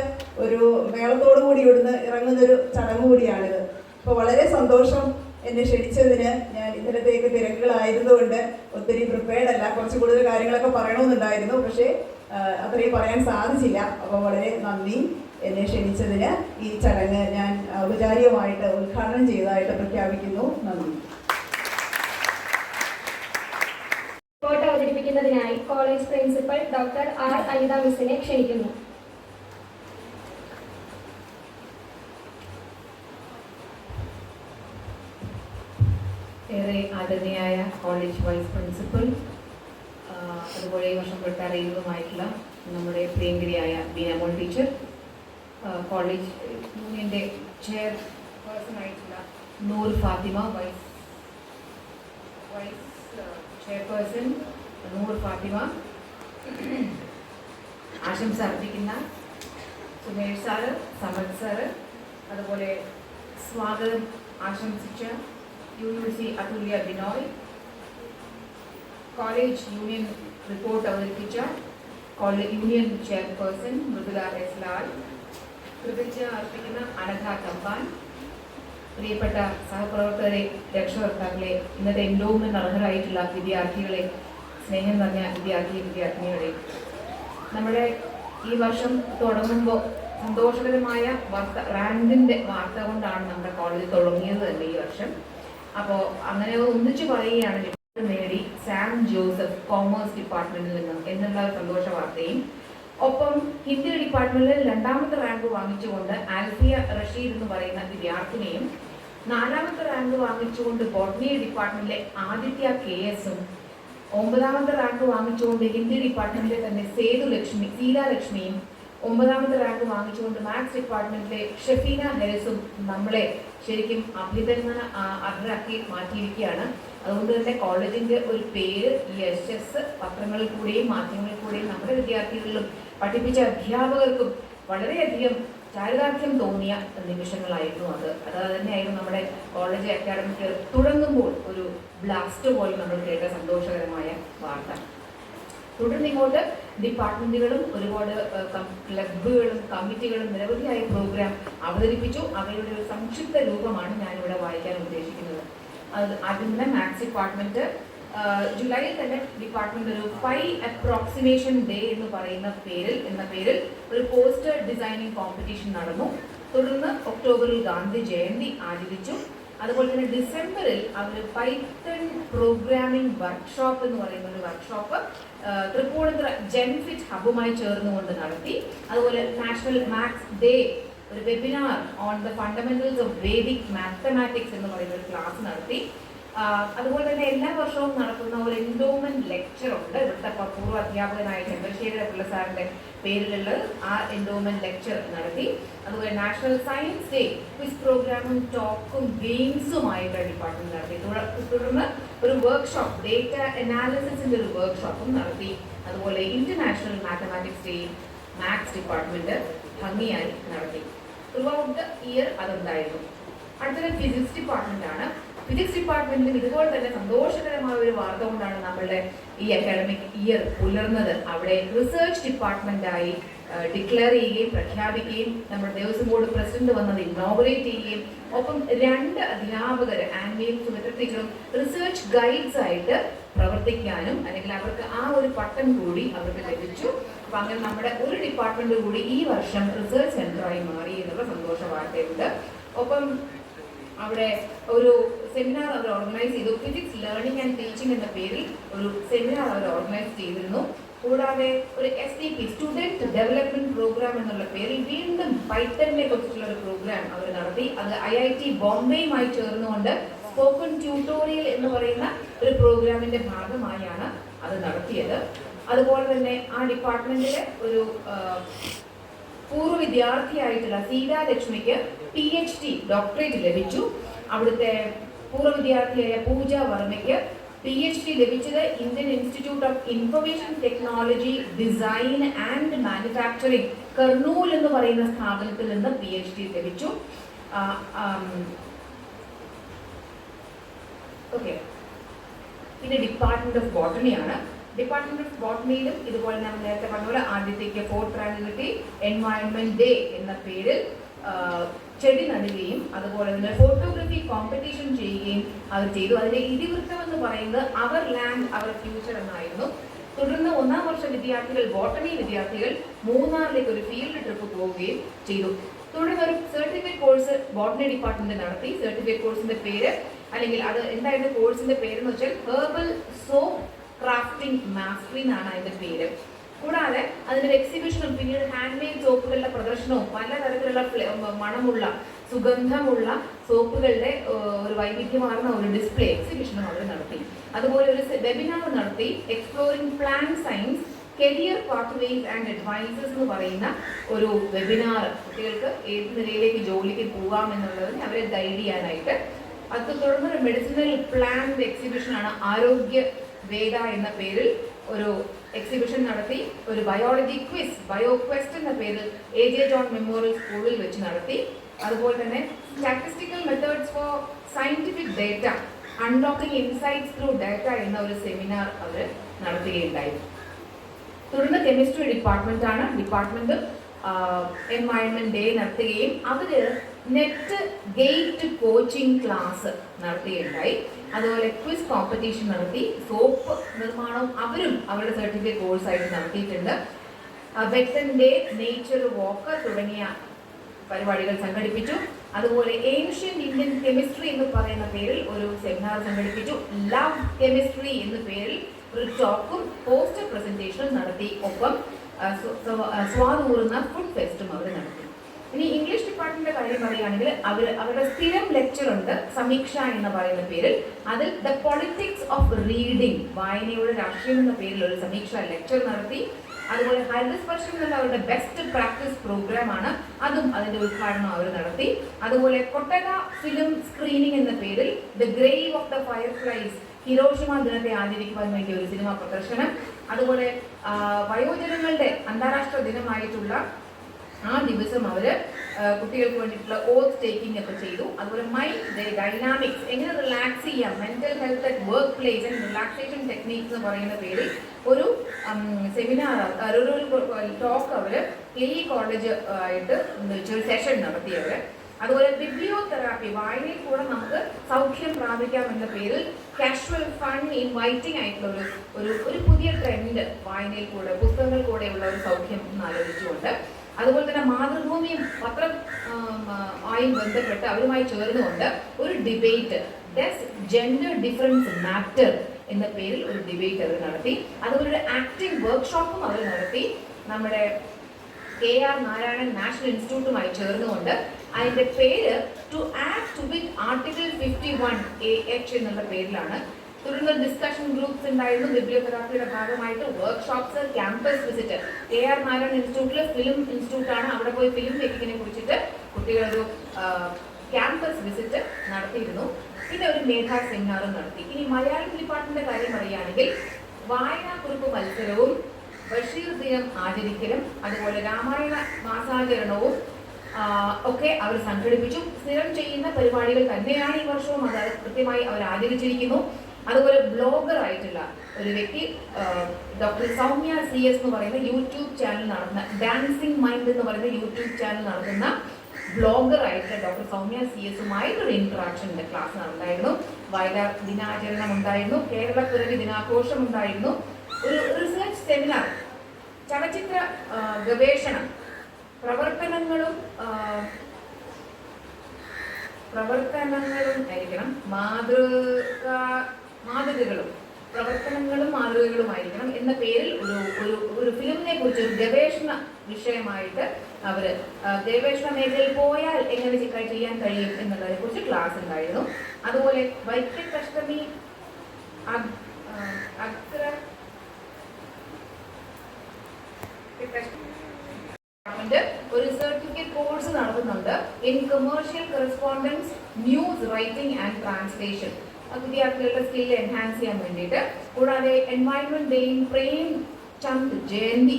ഒരു മേളത്തോടു കൂടി ഇവിടുന്ന് ഇറങ്ങുന്നൊരു ചടങ്ങ് കൂടിയാണിത്. അപ്പോൾ വളരെ സന്തോഷം എന്നെ ക്ഷണിച്ചതിന്. ഞാൻ ഇന്നലത്തേക്ക് തിരക്കുകളായിരുന്നുകൊണ്ട് ഒത്തിരി പ്രിപ്പയർഡ് അല്ല. കുറച്ച് കൂടുതൽ കാര്യങ്ങളൊക്കെ പറയണമെന്നുണ്ടായിരുന്നു, പക്ഷേ അത്രയും പറയാൻ സാധിച്ചില്ല. അപ്പോൾ വളരെ നന്ദി എന്നെ ക്ഷണിച്ചതിന്. ഈ ചടങ്ങ് ഞാൻ ഔപചാരികമായിട്ട് ഉദ്ഘാടനം ചെയ്തതായിട്ട് പ്രഖ്യാപിക്കുന്നു. നന്ദി. റിപ്പോർട്ട് അവതരിപ്പിക്കുന്നതിനായി college principal doctor R Anitha മിസ്സിനെ ക്ഷണിക്കുന്നു. ഏറെ ആദരണീയായ കോളേജ് വൈസ് പ്രിൻസിപ്പൽ, അതുപോലെ ഈ വർഷം റിട്ടയർ ചെയ്യുന്നതുമായിട്ടുള്ള നമ്മുടെ പ്രിയങ്കരിയായ ബീനമോൾ ടീച്ചർ, കോളേജ് യൂണിയൻ്റെ ചെയർ പേഴ്സൺ ആയിട്ടുള്ള നൂർ ഫാത്തിമ, വൈസ് ചെയർപേഴ്സൺ നൂർ ഫാത്തിമ, ആശംസ അർപ്പിക്കുന്ന സുമേഷ് സാറ്, സമദ് സാറ്, അതുപോലെ സ്വാഗതം ആശംസിച്ച university Athulya Binoy, college union report അവതരിപ്പിച്ച union chairperson Mridula S Lal, കൃതജ്ഞ അർപ്പിക്കുന്ന അനഘ തമ്പാൻ, പ്രിയപ്പെട്ട സഹപ്രവർത്തകരെ, രക്ഷകർത്താക്കളെ, ഇന്നത്തെ എൻഡോമെന്റ് അർഹരായിട്ടുള്ള വിദ്യാർത്ഥികളെ, സ്നേഹം നിറഞ്ഞ വിദ്യാർത്ഥിനികളെ, നമ്മുടെ ഈ വർഷം തുടങ്ങുമ്പോൾ സന്തോഷകരമായ റാങ്കിൻ്റെ വാർത്ത കൊണ്ടാണ് നമ്മുടെ കോളേജ് തുടങ്ങിയത് തന്നെ ഈ വർഷം. അപ്പോൾ അങ്ങനെ ഒന്നിച്ചു പറയുകയാണ്, നേടി സാം ജോസഫ് കോമേഴ്സ് ഡിപ്പാർട്ട്മെന്റിൽ നിന്നും എന്നുള്ള സന്തോഷ വാർത്തയും, ഒപ്പം ഹിന്ദി ഡിപ്പാർട്ട്മെന്റിൽ 2ാമത്തെ റാങ്ക് വാങ്ങിച്ചുകൊണ്ട് ആൽഫിയ റഷീദ് എന്ന് പറയുന്ന വിദ്യാർത്ഥിനിയും, 4ാമത്തെ റാങ്ക് വാങ്ങിച്ചുകൊണ്ട് ബോട്ടണി ഡിപ്പാർട്ട്മെന്റിലെ ആദിത്യ KSഉം, 9ാമത്തെ റാങ്ക് വാങ്ങിച്ചുകൊണ്ട് ഹിന്ദി ഡിപ്പാർട്ട്മെന്റിലെ തന്നെ സീതാലക്ഷ്മിയും, 9ാമത്തെ റാങ്ക് വാങ്ങിച്ചുകൊണ്ട് മാത്സ് ഡിപ്പാർട്ട്മെന്റിലെ ഷെഫീന ഹെരിസും നമ്മളെ ശരിക്കും അഭിനന്ദന അർഹരാക്കി മാറ്റിയിരിക്കുകയാണ്. അതുകൊണ്ട് തന്നെ കോളേജിന്റെ ഒരു പേര് ഈ SS പത്രങ്ങളിൽ കൂടെയും മാധ്യമങ്ങളിൽ കൂടെയും നമ്മുടെ വിദ്യാർത്ഥികളിലും പഠിപ്പിച്ച അധ്യാപകർക്കും വളരെയധികം ചാരിതാർത്ഥ്യം തോന്നിയ നിമിഷങ്ങളായിരുന്നു അത്. തന്നെയായിരുന്നു നമ്മുടെ കോളേജ് അക്കാഡമിക് ഇയർ തുടങ്ങുമ്പോൾ ഒരു ബ്ലാസ്റ്റ് പോലെ നമ്മൾ കേട്ട സന്തോഷകരമായ വാർത്ത. തുടർന്ന് ഇങ്ങോട്ട് ഡിപ്പാർട്ട്മെന്റുകളും ഒരുപാട് ക്ലബുകളും കമ്മിറ്റികളും നിരവധിയായ പ്രോഗ്രാം അവതരിപ്പിച്ചു. അവയുടെ ഒരു സംക്ഷിപ്ത രൂപമാണ് ഞാനിവിടെ വായിക്കാൻ ഉദ്ദേശിക്കുന്നത്. അതിന് മാത്സ് ഡിപ്പാർട്ട്മെന്റ് ജൂലൈയിൽ തന്നെ ഡിപ്പാർട്ട്മെന്റ് ഒരു 5 അപ്രോക്സിമേഷൻ ഡേ എന്ന് പറയുന്ന പേരിൽ ഒരു പോസ്റ്റർ ഡിസൈനിങ് കോമ്പറ്റീഷൻ നടന്നു. തുടർന്ന് ഒക്ടോബറിൽ ഗാന്ധി ജയന്തി ആചരിച്ചു. അതുപോലെ തന്നെ ഡിസംബറിൽ അവർ പൈത്തൺ പ്രോഗ്രാമിംഗ് വർക്ക്ഷോപ്പ് എന്ന് പറയുന്ന ഒരു വർക്ക്ഷോപ്പ് തൃപ്പൂണിത്തുറ ജെൻഫിറ്റ് ഹബുമായി ചേർന്നുകൊണ്ട് നടത്തി. അതുപോലെ നാഷണൽ മാത്സ് ഡേ ഒരു webinar on the fundamentals of Vedic mathematics എന്ന് പറയുന്ന ഒരു ക്ലാസ് നടത്തി. അതുപോലെ തന്നെ എല്ലാ വർഷവും നടത്തുന്ന ഒരു എൻഡോമെന്റ് ലെക്ചർ ഉണ്ട്. ഇവിടുത്തെ പൂർവ്വ അധ്യാപകനായ ചന്ദ്രശേഖര പിള്ള സാറിന്റെ പേരിലുള്ള ആ എൻഡോമെന്റ് ലെക്ചർ നടത്തി. അതുപോലെ നാഷണൽ സയൻസ് ഡേ ക്വിസ് പ്രോഗ്രാമും ടോക്കും ഗെയിംസുമായിട്ട് ഡിപ്പാർട്ട്മെന്റ് നടത്തി. തുടർന്ന് ഒരു വർക്ക്ഷോപ്പ് ഡേറ്റ അനാലിസിസിന്റെ ഒരു വർക്ക്ഷോപ്പും നടത്തി. അതുപോലെ international mathematics day maths department ഭംഗിയായി നടത്തി. ത്രൂഔട്ട് ദ ഇയർ അതുണ്ടായിരുന്നു. അടുത്തത് ഫിസിക്സ് ഡിപ്പാർട്ട്മെന്റ് ആണ്. ഫിസിക്സ് ഡിപ്പാർട്ട്മെന്റിൽ ഇതുപോലെ തന്നെ സന്തോഷകരമായ ഒരു വാർത്ത കൊണ്ടാണ് നമ്മളുടെ ഈ അക്കാഡമിക് ഇയർ പുലർന്നത്. അവിടെ റിസർച്ച് ഡിപ്പാർട്ട്മെന്റായി ഡിക്ലെയർ ചെയ്യുകയും പ്രഖ്യാപിക്കുകയും നമ്മുടെ ദേവസ്വം ബോർഡ് പ്രസിഡന്റ് വന്നത് ഇനോഗ്രേറ്റ് ചെയ്യുകയും ഒപ്പം 2 അധ്യാപകർ ആൻവിയും സുമിത്രത്തികളും റിസർച്ച് ഗൈഡ്സ് ആയിട്ട് പ്രവർത്തിക്കാനും അല്ലെങ്കിൽ അവർക്ക് ആ ഒരു പട്ടം കൂടി അവർക്ക് ലഭിച്ചു. അപ്പൊ അങ്ങനെ നമ്മുടെ ഒരു ഡിപ്പാർട്ട്മെന്റ് കൂടി ഈ വർഷം റിസർച്ച് സെന്ററായി മാറി എന്നുള്ള സന്തോഷ വാർത്തയുണ്ട്. ഒപ്പം അവിടെ ഒരു സെമിനാർ അവർ ഓർഗനൈസ് ചെയ്തു. ഫിസിക്സ് ലേണിംഗ് ആൻഡ് ടീച്ചിങ് എന്ന പേരിൽ ഒരു സെമിനാർ അവർ ഓർഗനൈസ് ചെയ്തിരുന്നു. കൂടാതെ ഒരു SDP സ്റ്റുഡൻറ് ഡെവലപ്മെന്റ് പ്രോഗ്രാം എന്നുള്ള പേരിൽ വീണ്ടും പൈത്തണിനെ കുറിച്ചുള്ള ഒരു പ്രോഗ്രാം അവർ നടത്തി. അത് IIT ബോംബെയുമായി ചേർന്നുകൊണ്ട് സ്പോക്കൺ ട്യൂട്ടോറിയൽ എന്ന് പറയുന്ന ഒരു പ്രോഗ്രാമിന്റെ ഭാഗമായാണ് അത് നടത്തിയത്. അതുപോലെ തന്നെ ആ ഡിപ്പാർട്ട്മെന്റിലെ ഒരു പൂർവ്വ വിദ്യാർത്ഥിയായിട്ടുള്ള സീതാലക്ഷ്മിക്ക് PhD ഡോക്ടറേറ്റ് ലഭിച്ചു. അവിടുത്തെ പൂർവ്വ വിദ്യാർത്ഥിയായ പൂജ വർമ്മയ്ക്ക് PhD ലഭിച്ചത് Indian institute of information technology design and manufacturing Kurnool എന്ന് പറയുന്ന സ്ഥാപനത്തിൽ നിന്ന് PhD ലഭിച്ചു. ഓക്കെ, പിന്നെ ഡിപ്പാർട്ട്മെന്റ് ഓഫ് ബോട്ടണിയാണ്. ഡിപ്പാർട്ട്മെന്റ് ഓഫ് ബോട്ടണിയിലും ഇതുപോലെ നമ്മൾ നേരത്തെ പറഞ്ഞ പോലെ ആദ്യത്തേക്ക് 4th റാങ്ക് കിട്ടി. എൻവയൺമെന്റ് ഡേ എന്ന പേരിൽ ചെടി നടുകയും അതുപോലെ തന്നെ ഫോട്ടോഗ്രാഫി കോമ്പറ്റീഷൻ ചെയ്യുകയും അവർ ചെയ്തു. അതിന്റെ ഇതിവൃത്തം എന്ന് പറയുന്നത് അവർ ലാൻഡ് അവർ ഫ്യൂച്ചർ എന്നായിരുന്നു. തുടർന്ന് 1ാം വർഷ വിദ്യാർത്ഥികൾ, ബോട്ടണി വിദ്യാർത്ഥികൾ മൂന്നാറിലേക്ക് ഒരു ഫീൽഡ് ട്രിപ്പ് പോവുകയും ചെയ്തു. തുടർന്ന് ഒരു സർട്ടിഫിക്കറ്റ് കോഴ്സ് ബോട്ടണി ഡിപ്പാർട്ട്മെന്റ് നടത്തി. സർട്ടിഫിക്കറ്റ് കോഴ്സിന്റെ പേര്, അല്ലെങ്കിൽ അത് എന്തായിരുന്നു കോഴ്സിന്റെ പേരെന്ന് വെച്ചാൽ ഹെർബൽ സോപ്പ് ക്രാഫ്റ്റിംഗ് മാസ്റ്ററി എന്നാണ് അതിന്റെ പേര്. കൂടാതെ അതിന്റെ എക്സിബിഷനും പിന്നീട് ഹാൻഡ് മെയ്ഡ് സോപ്പുകളുടെ പ്രദർശനവും പലതരത്തിലുള്ള മണമുള്ള സുഗന്ധമുള്ള സോപ്പുകളുടെ ഒരു വൈവിധ്യമാർന്ന ഒരു ഡിസ്പ്ലേ എക്സിബിഷനും അവർ നടത്തി. അതുപോലെ ഒരു വെബിനാർ നടത്തി. Exploring plant science career pathways and advises എന്ന് പറയുന്ന ഒരു വെബിനാർ, കുട്ടികൾക്ക് ഏത് നിലയിലേക്ക് ജോലിക്ക് പോകാം എന്നുള്ളതിന് അവരെ ഗൈഡ് ചെയ്യാനായിട്ട്. അത് തുടർന്ന് ഒരു മെഡിസിനൽ പ്ലാന്റ് എക്സിബിഷനാണ് ആരോഗ്യ വേദ എന്ന പേരിൽ ഒരു എക്സിബിഷൻ നടത്തി. ഒരു ബയോളജി ക്വിസ്, ബയോക്വസ്റ്റ് എന്ന പേരിൽ AJ ജോൺ മെമ്മോറിയൽ സ്കൂളിൽ വെച്ച് നടത്തി. അതുപോലെ തന്നെ statistical methods four scientific data unlocking insights through data എന്ന ഒരു സെമിനാർ അവർ നടത്തുകയുണ്ടായി. തുടർന്ന് കെമിസ്ട്രി ഡിപ്പാർട്ട്മെന്റ് എൻവയൺമെന്റ് ഡേ നടത്തുകയും അവര് നെറ്റ് ഗേറ്റ് കോച്ചിങ് ക്ലാസ് നടത്തുകയുണ്ടായി. അതുപോലെ ക്വിസ് കോമ്പറ്റീഷൻ നടത്തി. സോപ്പ് നിർമ്മാണം അവരും അവരുടെ സർട്ടിഫിക്കറ്റ് കോഴ്സായിട്ട് നടത്തിയിട്ടുണ്ട്. വെറ്റൻ ഡേ, നേച്ചർ വാക്ക് തുടങ്ങിയ പരിപാടികൾ സംഘടിപ്പിച്ചു. അതുപോലെ ഏൻഷ്യന്റ് ഇന്ത്യൻ കെമിസ്ട്രി എന്ന് പറയുന്ന പേരിൽ ഒരു സെമിനാർ സംഘടിപ്പിച്ചു. ലവ് കെമിസ്ട്രി എന്ന പേരിൽ ഒരു ടോക്കും പോസ്റ്റർ പ്രസന്റേഷനും നടത്തി. ഒപ്പം സ്വാദൂറുന്ന ഫുഡ് ഫെസ്റ്റും അവർ നടത്തി. ഇനി ഇംഗ്ലീഷ് ഡിപ്പാർട്ട്മെന്റിന്റെ കാര്യം പറയുകയാണെങ്കിൽ അവരുടെ സ്ഥിരം ലെക്ചർ ഉണ്ട്, സമീക്ഷ എന്ന് പറയുന്ന പേരിൽ. അതിൽ ദ പൊളിറ്റിക്സ് ഓഫ് റീഡിംഗ്, വായനയുടെ രാഷ്ട്രീയം എന്ന പേരിൽ ഒരു സമീക്ഷ ലെക്ചർ നടത്തി. അതുപോലെ ഹരിതസ്പർശം എന്നുള്ള അവരുടെ ബെസ്റ്റ് പ്രാക്ടീസ് പ്രോഗ്രാം ആണ്, അതും അതിന്റെ ഉദ്ഘാടനം അവർ നടത്തി. അതുപോലെ കൊട്ടക ഫിലിം സ്ക്രീനിങ് എന്ന പേരിൽ the grave of the fireflies, Hiroshima ദിനത്തെ ആചരിക്കുവാൻ വേണ്ടി ഒരു സിനിമ പ്രദർശനം. അതുപോലെ വയോജനങ്ങളുടെ അന്താരാഷ്ട്ര ദിനമായിട്ടുള്ള ആ ദിവസം അവര് കുട്ടികൾക്ക് വേണ്ടിയിട്ടുള്ള ഓത്ത് ടേക്കിംഗ് ഒക്കെ ചെയ്തു. അതുപോലെ മൈൻഡ് ഡൈനാമിക്സ്, എങ്ങനെ റിലാക്സ് ചെയ്യാം, mental health at work place and relaxation techniques എന്ന് പറയുന്ന പേരിൽ ഒരു സെമിനാർ, ഒരു ടോക്ക് അവര് KE കോളേജ് ആയിട്ട് ഒരു സെഷൻ നടത്തിയവര്. അതുപോലെ ബിബ്ലിയോതെറാപ്പി, വായനയിൽ കൂടെ നമുക്ക് സൗഖ്യം പ്രാപിക്കാം എന്ന പേരിൽ കാഷ്വൽ ഫൺ ഇൻവൈറ്റിംഗ് ആയിട്ടുള്ള ഒരു പുതിയ ട്രെൻഡ്, വായനയിൽ കൂടെ പുസ്തകങ്ങൾ കൂടെയുള്ള ഒരു സൗഖ്യം എന്ന് ആലോചിച്ചുകൊണ്ട്. അതുപോലെ തന്നെ മാതൃഭൂമിയും പത്രം ആയും ബന്ധപ്പെട്ട് അവരുമായി ചേർന്നുകൊണ്ട് ഒരു debate, does gender difference matter എന്ന പേരിൽ ഒരു ഡിബേറ്റ് അവർ നടത്തി. അതുപോലെ ഒരു ആക്ടിംഗ് വർക്ക്ഷോപ്പും അവർ നടത്തി. നമ്മുടെ KR നാരായണൻ നാഷണൽ ഇൻസ്റ്റിറ്റ്യൂട്ടുമായി ചേർന്നുകൊണ്ട്. അതിന്റെ പേര് to act with article 51AH എന്നുള്ള പേരിലാണ്. തുടർന്ന് ഡിസ്കഷൻ ഗ്രൂപ്പ്സ് ഉണ്ടായിരുന്നു. ബിബ്ലിയോതെറാപ്പിയുടെ ഭാഗമായിട്ട് workshops, campus visit. KR Narayanan ഇൻസ്റ്റിറ്റ്യൂട്ടിൽ ഫിലിം ഇൻസ്റ്റിറ്റ്യൂട്ടാണ്, അവിടെ പോയി ഫിലിം മേക്കിങ്ങിനെ കുറിച്ചിട്ട് കുട്ടികളൊരു ക്യാമ്പസ് വിസിറ്റ് നടത്തിയിരുന്നു. പിന്നെ ഒരു മേധാ സെമിനാറും നടത്തി. ഇനി മലയാളം ഡിപ്പാർട്ട്മെന്റിന്റെ കാര്യം പറയുകയാണെങ്കിൽ വായനാക്കുറിപ്പ് മത്സരവും ബഷീർ ദിനം ആചരിക്കലും അതുപോലെ രാമായണ മാസാചരണവും ഒക്കെ അവർ സംഘടിപ്പിച്ചു. സ്ഥിരം ചെയ്യുന്ന പരിപാടികൾ തന്നെയാണ് ഈ വർഷവും, അത് കൃത്യമായി അവർ ആചരിച്ചിരിക്കുന്നു. അതുപോലെ ബ്ലോഗർ ആയിട്ടുള്ള ഒരു വ്യക്തി ഡോക്ടർ സൗമ്യ CS എന്ന് പറയുന്ന യൂട്യൂബ് ചാനൽ നടത്തുന്ന, ഡാൻസിങ് മൈൻഡ് എന്ന് പറയുന്ന യൂട്യൂബ് ചാനൽ നടത്തുന്ന ബ്ലോഗർ ആയിട്ടുള്ള ഡോക്ടർ സൗമ്യ CS-ഉമായിട്ടൊരു ഇന്ററാക്ഷൻ്റെ ക്ലാസ് ഉണ്ടായിരുന്നു. വയലാർ ദിനാചരണം ഉണ്ടായിരുന്നു. കേരള പിറവി ദിനാഘോഷം ഉണ്ടായിരുന്നു. ഒരു റിസർച്ച് സെമിനാർ, ചലച്ചിത്ര ഗവേഷണം, പ്രവർത്തനങ്ങളും ആയിരിക്കണം, മാതൃകകളും പ്രവർത്തനങ്ങളും മാതൃകകളുമായിരിക്കണം എന്ന പേരിൽ ഒരു ഫിലിമിനെ കുറിച്ച് ഒരു ഗവേഷണ വിഷയമായിട്ട് അവർ ഗവേഷണ മേഖലയിൽ പോയാൽ എങ്ങനെ ചെയ്യാൻ കഴിയും എന്നുള്ളതിനെ കുറിച്ച് ക്ലാസ് ഉണ്ടായിരുന്നു. അതുപോലെ വൈക്കത്തഷ്ടമി ഒരു സർട്ടിഫിക്കറ്റ് കോഴ്സ് നടത്തുന്നുണ്ട് in commercial correspondence, news writing and translation. വിദ്യാർത്ഥികളുടെ സ്കിൽ എൻഹാൻസ് ചെയ്യാൻ വേണ്ടിയിട്ട്. കൂടാതെ എൻവയൺമെന്റ് ഡേയും പ്രേം ചന്ദ് ജയന്തി,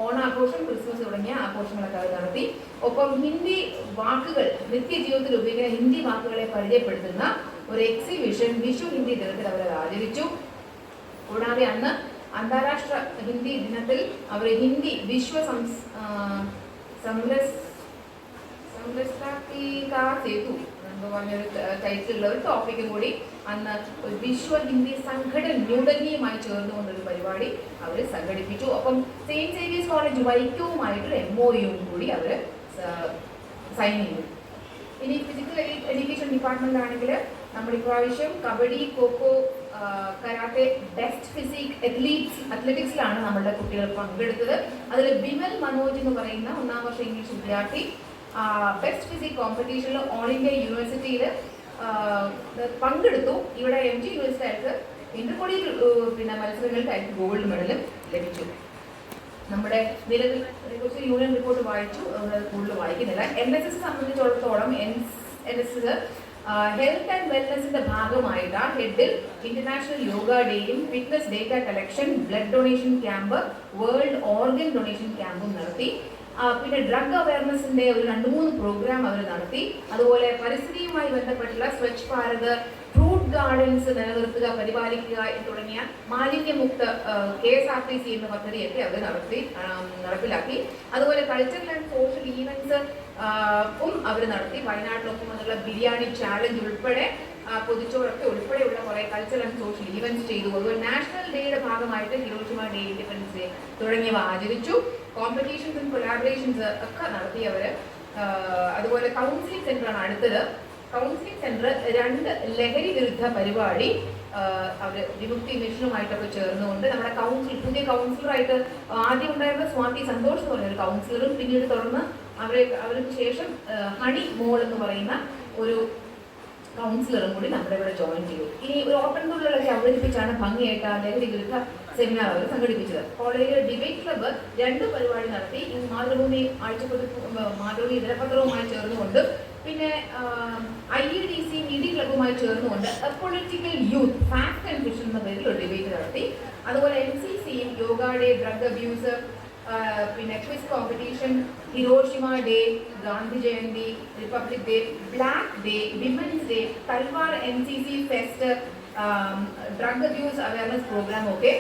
ഓണാഘോഷം, ക്രിസ്മസ് തുടങ്ങിയ ആഘോഷങ്ങളൊക്കെ അവർ നടത്തി. ഒപ്പം ഹിന്ദി വാക്കുകൾ, നിത്യജീവിതത്തിൽ ഉപയോഗിക്കുന്ന ഹിന്ദി വാക്കുകളെ പരിചയപ്പെടുത്തുന്ന ഒരു എക്സിബിഷൻ വിഷു ഹിന്ദി ദിനത്തിൽ അവർ ആചരിച്ചു. കൂടാതെ അന്ന് അന്താരാഷ്ട്ര ഹിന്ദി ദിനത്തിൽ അവർ ഹിന്ദി വിശ്വ പറഞ്ഞൊരു ടൈറ്റിലുള്ള ഒരു ടോപ്പിക്കും കൂടി അന്ന് വിശ്വ ഹിന്ദി സംഘടന ന്യൂഡൽഹിയുമായി ചേർന്നുകൊണ്ടൊരു പരിപാടി അവർ സംഘടിപ്പിച്ചു. ഒപ്പം സെയിന്റ് സേവിയേഴ്സ് കോളേജ് വൈക്കവുമായിട്ടൊരു MOU കൂടി അവർ സൈൻ ചെയ്തു. ഇനി ഫിസിക്കൽ എഡ്യൂക്കേഷൻ ഡിപ്പാർട്ട്മെന്റ് ആണെങ്കിൽ നമ്മൾ ഇപ്രാവശ്യം kabaddi, khokho, karate, best physique അത്ലറ്റിക്സിലാണ് നമ്മളുടെ കുട്ടികൾ പങ്കെടുത്തത്. അതിൽ ബിമൽ മനോജ് എന്ന് പറയുന്ന 1ാം വർഷ ഇംഗ്ലീഷ് വിദ്യാർത്ഥി ബെസ്റ്റ് ഫിസിക് കോമ്പറ്റീഷനിൽ ഓൾ ഇന്ത്യ യൂണിവേഴ്സിറ്റിയിൽ പങ്കെടുത്തു. ഇവിടെ MG യൂണിവേഴ്സിറ്റിക്ക് ഇന്റർകൊളീജിയറ്റ് മത്സരങ്ങൾക്കായിട്ട് ഗോൾഡ് മെഡലും ലഭിച്ചു. നമ്മുടെ നിലവിൽ കുറിച്ച് യൂണിയൻ റിപ്പോർട്ട് വായിച്ചു, കൂടുതൽ വായിക്കുന്നില്ല. NSS സംബന്ധിച്ചിടത്തോളം NSS ഹെൽത്ത് ആൻഡ് വെൽനെസിന്റെ ഭാഗമായിട്ട് ആ ഹെഡിൽ ഇന്റർനാഷണൽ യോഗ ഡേയും fitness data collection, blood donation camp, world organ donation ക്യാമ്പും നടത്തി. പിന്നെ ഡ്രഗ് അവയർനെസിന്റെ ഒരു 2-3 പ്രോഗ്രാം അവർ നടത്തി. അതുപോലെ പരിസ്ഥിതിയുമായി ബന്ധപ്പെട്ടുള്ള സ്വച്ഛ് ഭാരത്, ഫ്രൂട്ട് ഗാർഡൻസ് നിലനിർത്തുക, പരിപാലിക്കുക തുടങ്ങിയ മാലിന്യമുക്ത KSRTC എന്ന പദ്ധതിയൊക്കെ അവർ നടപ്പിലാക്കി. അതുപോലെ കൾച്ചറൽ ആൻഡ് സോഷ്യൽ ഈവൻസ് അവർ നടത്തി. വയനാട്ടിലൊപ്പം എന്നുള്ള ബിരിയാണി ചാലഞ്ച് ഉൾപ്പെടെ, പൊതിച്ചോറൊക്കെ ഉൾപ്പെടെയുള്ള കുറെ കൾച്ചറൽ ആൻഡ് സോഷ്യൽ ഈവൻസ് ചെയ്തു. അതുപോലെ നാഷണൽ ഡേയുടെ ഭാഗമായിട്ട് ഹിരോഷിമ ഡേ, ഇൻഡിപെൻഡൻസ് ഡേ തുടങ്ങിയവ ആചരിച്ചു. കോമ്പറ്റീഷൻസ് ആൻഡ് കൊളാബറേഷൻസ് ഒക്കെ നടത്തിയവര്. അതുപോലെ കൗൺസിലിംഗ് സെന്ററാണ് അടുത്തത്. കൗൺസിലിംഗ് സെന്റർ 2 ലഹരി വിരുദ്ധ പരിപാടി അവർ വിമുക്തി മിഷനുമായിട്ടൊക്കെ ചേർന്നുകൊണ്ട് നമ്മുടെ പുതിയ കൗൺസിലറായിട്ട് ആദ്യം ഉണ്ടായിരുന്ന സ്വാതി സന്തോഷ് എന്ന് പറഞ്ഞ ഒരു കൗൺസിലറും, പിന്നീട് തുടർന്ന് അവർക്ക് ശേഷം ഹണി മോൾ എന്ന് പറയുന്ന ഒരു കൗൺസിലറും കൂടി നമ്മുടെ ഇവിടെ ജോയിൻ ചെയ്തു. ഇനി ഒരു ഓപ്പൺ തൊഴിലൊക്കെ അവതരിപ്പിച്ചാണ് ഭംഗിയായിട്ട് ആ ലഹരി വിരുദ്ധ സെമിനാർ അവർ സംഘടിപ്പിച്ചത്. കോളേജിലെ ഡിബേറ്റ് ക്ലബ്ബ് 2 പരിപാടി നടത്തി. മാതൃഭൂമി മാതൃഭൂമി ദിനപത്രവുമായി ചേർന്നുകൊണ്ട്, പിന്നെ IEDC മീഡിയ ക്ലബ്ബുമായി ചേർന്നുകൊണ്ട് a political youth fact and fiction എന്ന പേരിൽ ഒരു ഡിബേറ്റ് നടത്തി. അതുപോലെ NCCയും യോഗ ഡേ, ഡ്രഗ് അബ്യൂസ്, പിന്നെ quiz competition, Hiroshima day, Gandhi Jayanti, republic day, black day, women's day, Talwar NCC fest, drug abuse awareness programme ഒക്കെ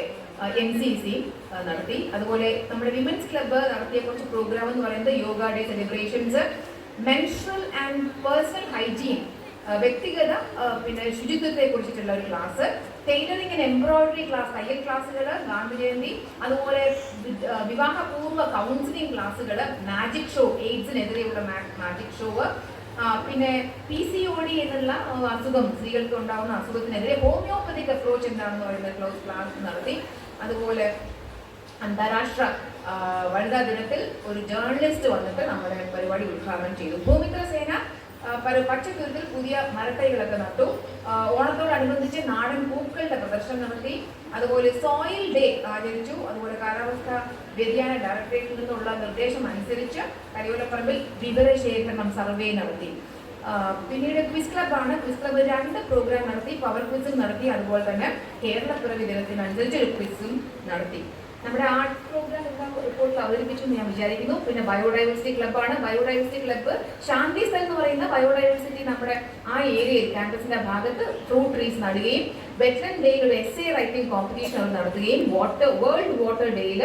NCC നടത്തി. അതുപോലെ നമ്മുടെ വിമൻസ് ക്ലബ്ബ് നടത്തിയ കുറച്ച് പ്രോഗ്രാം എന്ന് പറയുന്നത് yoga day celebrations, menstrual and personal hygiene, വ്യക്തിഗത പിന്നെ ശുചിത്വത്തെ കുറിച്ചിട്ടുള്ള ഒരു class, tailoring and embroidery class, തയ്യൽ ക്ലാസ്സുകൾ, ഗാന്ധി ജയന്തി, അതുപോലെ വിവാഹപൂർവ്വ കൗൺസിലിംഗ് ക്ലാസ്സുകൾ, മാജിക് ഷോ, എയ്ഡ്സിനെതിരെയുള്ള മാജിക് ഷോ, പിന്നെ PCOD എന്നുള്ള അസുഖം, സ്ത്രീകൾക്ക് ഉണ്ടാകുന്ന അസുഖത്തിനെതിരെ ഹോമിയോപ്പതിക് അപ്രോച്ച് എന്താണെന്ന് പറയുന്ന ക്ലാസ് നടത്തി. അതുപോലെ അന്താരാഷ്ട്ര വനിതാ ദിനത്തിൽ ഒരു ജേർണലിസ്റ്റ് വന്നിട്ട് നമ്മുടെ പരിപാടി ഉദ്ഘാടനം ചെയ്തു. ഭൂമിത്ര സേന പച്ചത്തുരുത്തിൽ പുതിയ മരത്തൈകളൊക്കെ നട്ടു. ഓണത്തോടനുബന്ധിച്ച് നാടൻ പൂക്കളുടെ പ്രദർശനം നടത്തി. അതുപോലെ സോയിൽ ഡേ ആചരിച്ചു. അതുപോലെ കാലാവസ്ഥാ വ്യതിയാന ഡയറക്ടറേറ്റിൽ നിന്നുള്ള നിർദ്ദേശം അനുസരിച്ച് കരിയോലപ്പറമ്പിൽ വിവരശേഖരണം സർവേ നടത്തി. പിന്നീട് ക്വിസ് ക്ലബ്ബാണ്. ക്വിസ് ക്ലബ്ബ് 2 പ്രോഗ്രാം നടത്തി. പവർ ക്വിസും നടത്തി. അതുപോലെ തന്നെ കേരളപ്പിറവി ദിനത്തിനനുസരിച്ച് ഒരു ക്വിസും നടത്തി. നമ്മുടെ ആർട്ട് പ്രോഗ്രാം എല്ലാം റിപ്പോർട്ടിൽ അവതരിപ്പിച്ചു എന്ന് ഞാൻ വിചാരിക്കുന്നു. പിന്നെ ബയോഡൈവേഴ്സിറ്റി ക്ലബ്ബാണ്. ബയോഡൈവേഴ്സിറ്റി ക്ലബ്ബ് ശാന്തി സ്ഥൽ എന്ന് പറയുന്ന ബയോഡൈവേഴ്സിറ്റി നമ്മുടെ ആ ഏരിയയിൽ ക്യാമ്പസിന്റെ ഭാഗത്ത് ഫ്രൂട്ട് ട്രീസ് നടുകയും, വെറ്ററൻ ഡേയിൽ ഒരു essay റൈറ്റിംഗ് കോമ്പറ്റീഷൻ അവർ നടത്തുകയും, വേൾഡ് വാട്ടർ ഡേയിൽ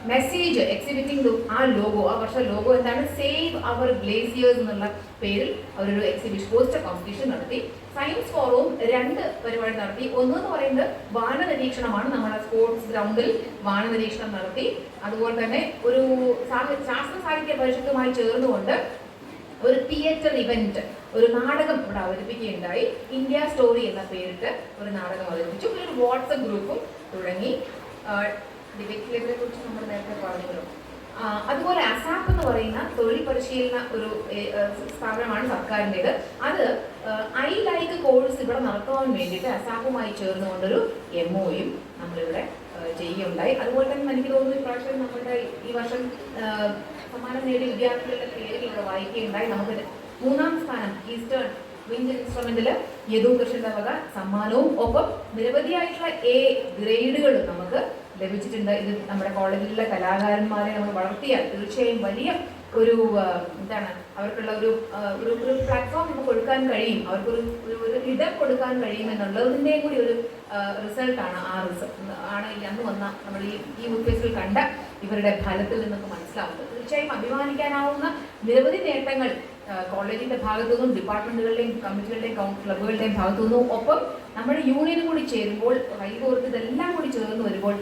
മെസ്സേജ് എക്സിബിറ്റിംഗ് ആ ലോഗോ, ആ വർഷം ലോഗോ എന്താണ്, സേവ് അവർ ഗ്ലേസിയേഴ്സ് എന്നുള്ള പേരിൽ അവരൊരു എക്സിബിഷൻ പോസ്റ്റർ കോമ്പറ്റീഷൻ നടത്തി. സയൻസ് ഫോറവും 2 പരിപാടി നടത്തി. ഒന്നെന്ന് പറയുന്നത് വാന നിരീക്ഷണമാണ്. നമ്മുടെ സ്പോർട്സ് ഗ്രൗണ്ടിൽ വാന നിരീക്ഷണം നടത്തി. അതുപോലെ തന്നെ ഒരു ശാസ്ത്ര സാഹിത്യ പരിഷത്തുമായി ചേർന്നുകൊണ്ട് ഒരു തിയേറ്റർ ഇവന്റ്, ഒരു നാടകം ഇവിടെ അവതരിപ്പിക്കുകയുണ്ടായി. ഇന്ത്യ സ്റ്റോറി എന്ന പേരിട്ട് ഒരു നാടകം അവതരിപ്പിച്ചു. ഒരു വാട്സപ്പ് ഗ്രൂപ്പും തുടങ്ങി ഡിബേറ്റ് ലേബറെ കുറിച്ച് നമ്മൾ നേരത്തെ പറഞ്ഞല്ലോ. അതുപോലെ അസാപ്പ് എന്ന് പറയുന്ന തൊഴിൽ പരിശീലന ഒരു സ്ഥാപനമാണ് സർക്കാരിൻ്റെത്. അത് ഐ ലൈക്ക് കോഴ്സ് ഇവിടെ നടത്തുവാൻ വേണ്ടിയിട്ട് അസാപ്പുമായി ചേർന്നുകൊണ്ടൊരു MOയും നമ്മളിവിടെ ചെയ്യുകയുണ്ടായി. അതുപോലെ തന്നെ എനിക്ക് തോന്നുന്നു ഇപ്രാവശ്യം നമ്മുടെ ഈ വർഷം സമ്മാനം നേടിയ വിദ്യാർത്ഥികളുടെ പേരുകൾ ഇവിടെ വായിക്കുകയുണ്ടായി. നമുക്ക് 3ാം സ്ഥാനം ഈസ്റ്റേൺ വിൻഡ് ഇൻസ്ട്രുമെന്റിൽ യദു കൃഷ്ണന്റെ വക സമ്മാനവും ഒപ്പം നിരവധിയായിട്ടുള്ള A ഗ്രേഡുകളും നമുക്ക് ലഭിച്ചിട്ടുണ്ട്. ഇത് നമ്മുടെ കോളേജിലെ കലാകാരന്മാരെ നമ്മൾ വളർത്തിയാൽ തീർച്ചയായും വലിയ ഒരു എന്താണ് അവർക്കുള്ള ഒരു പ്ലാറ്റ്ഫോം നമുക്ക് കൊടുക്കാൻ കഴിയും, അവർക്കൊരു ഇടം കൊടുക്കാൻ കഴിയും എന്നുള്ളതിൻ്റെയും കൂടി ഒരു റിസൾട്ടാണ് അന്ന് വന്ന നമ്മൾ ഈ ഉദ്ദേശത്തിൽ കണ്ട ഇവരുടെ ഫലത്തിൽ നിന്നൊക്കെ മനസ്സിലാവുന്നത്. തീർച്ചയായും അഭിമാനിക്കാനാവുന്ന നിരവധി നേട്ടങ്ങൾ കോളേജിന്റെ ഭാഗത്തു നിന്നും ഡിപ്പാർട്ട്മെന്റുകളുടെയും കമ്മിറ്റികളുടെയും ക്ലബുകളുടെയും ഭാഗത്തു നിന്നും ഒപ്പം നമ്മുടെ യൂണിയനും കൂടി ചേരുമ്പോൾ കൈകോർത്ത് ഇതെല്ലാം കൂടി ചേർന്ന് വരുമ്പോൾ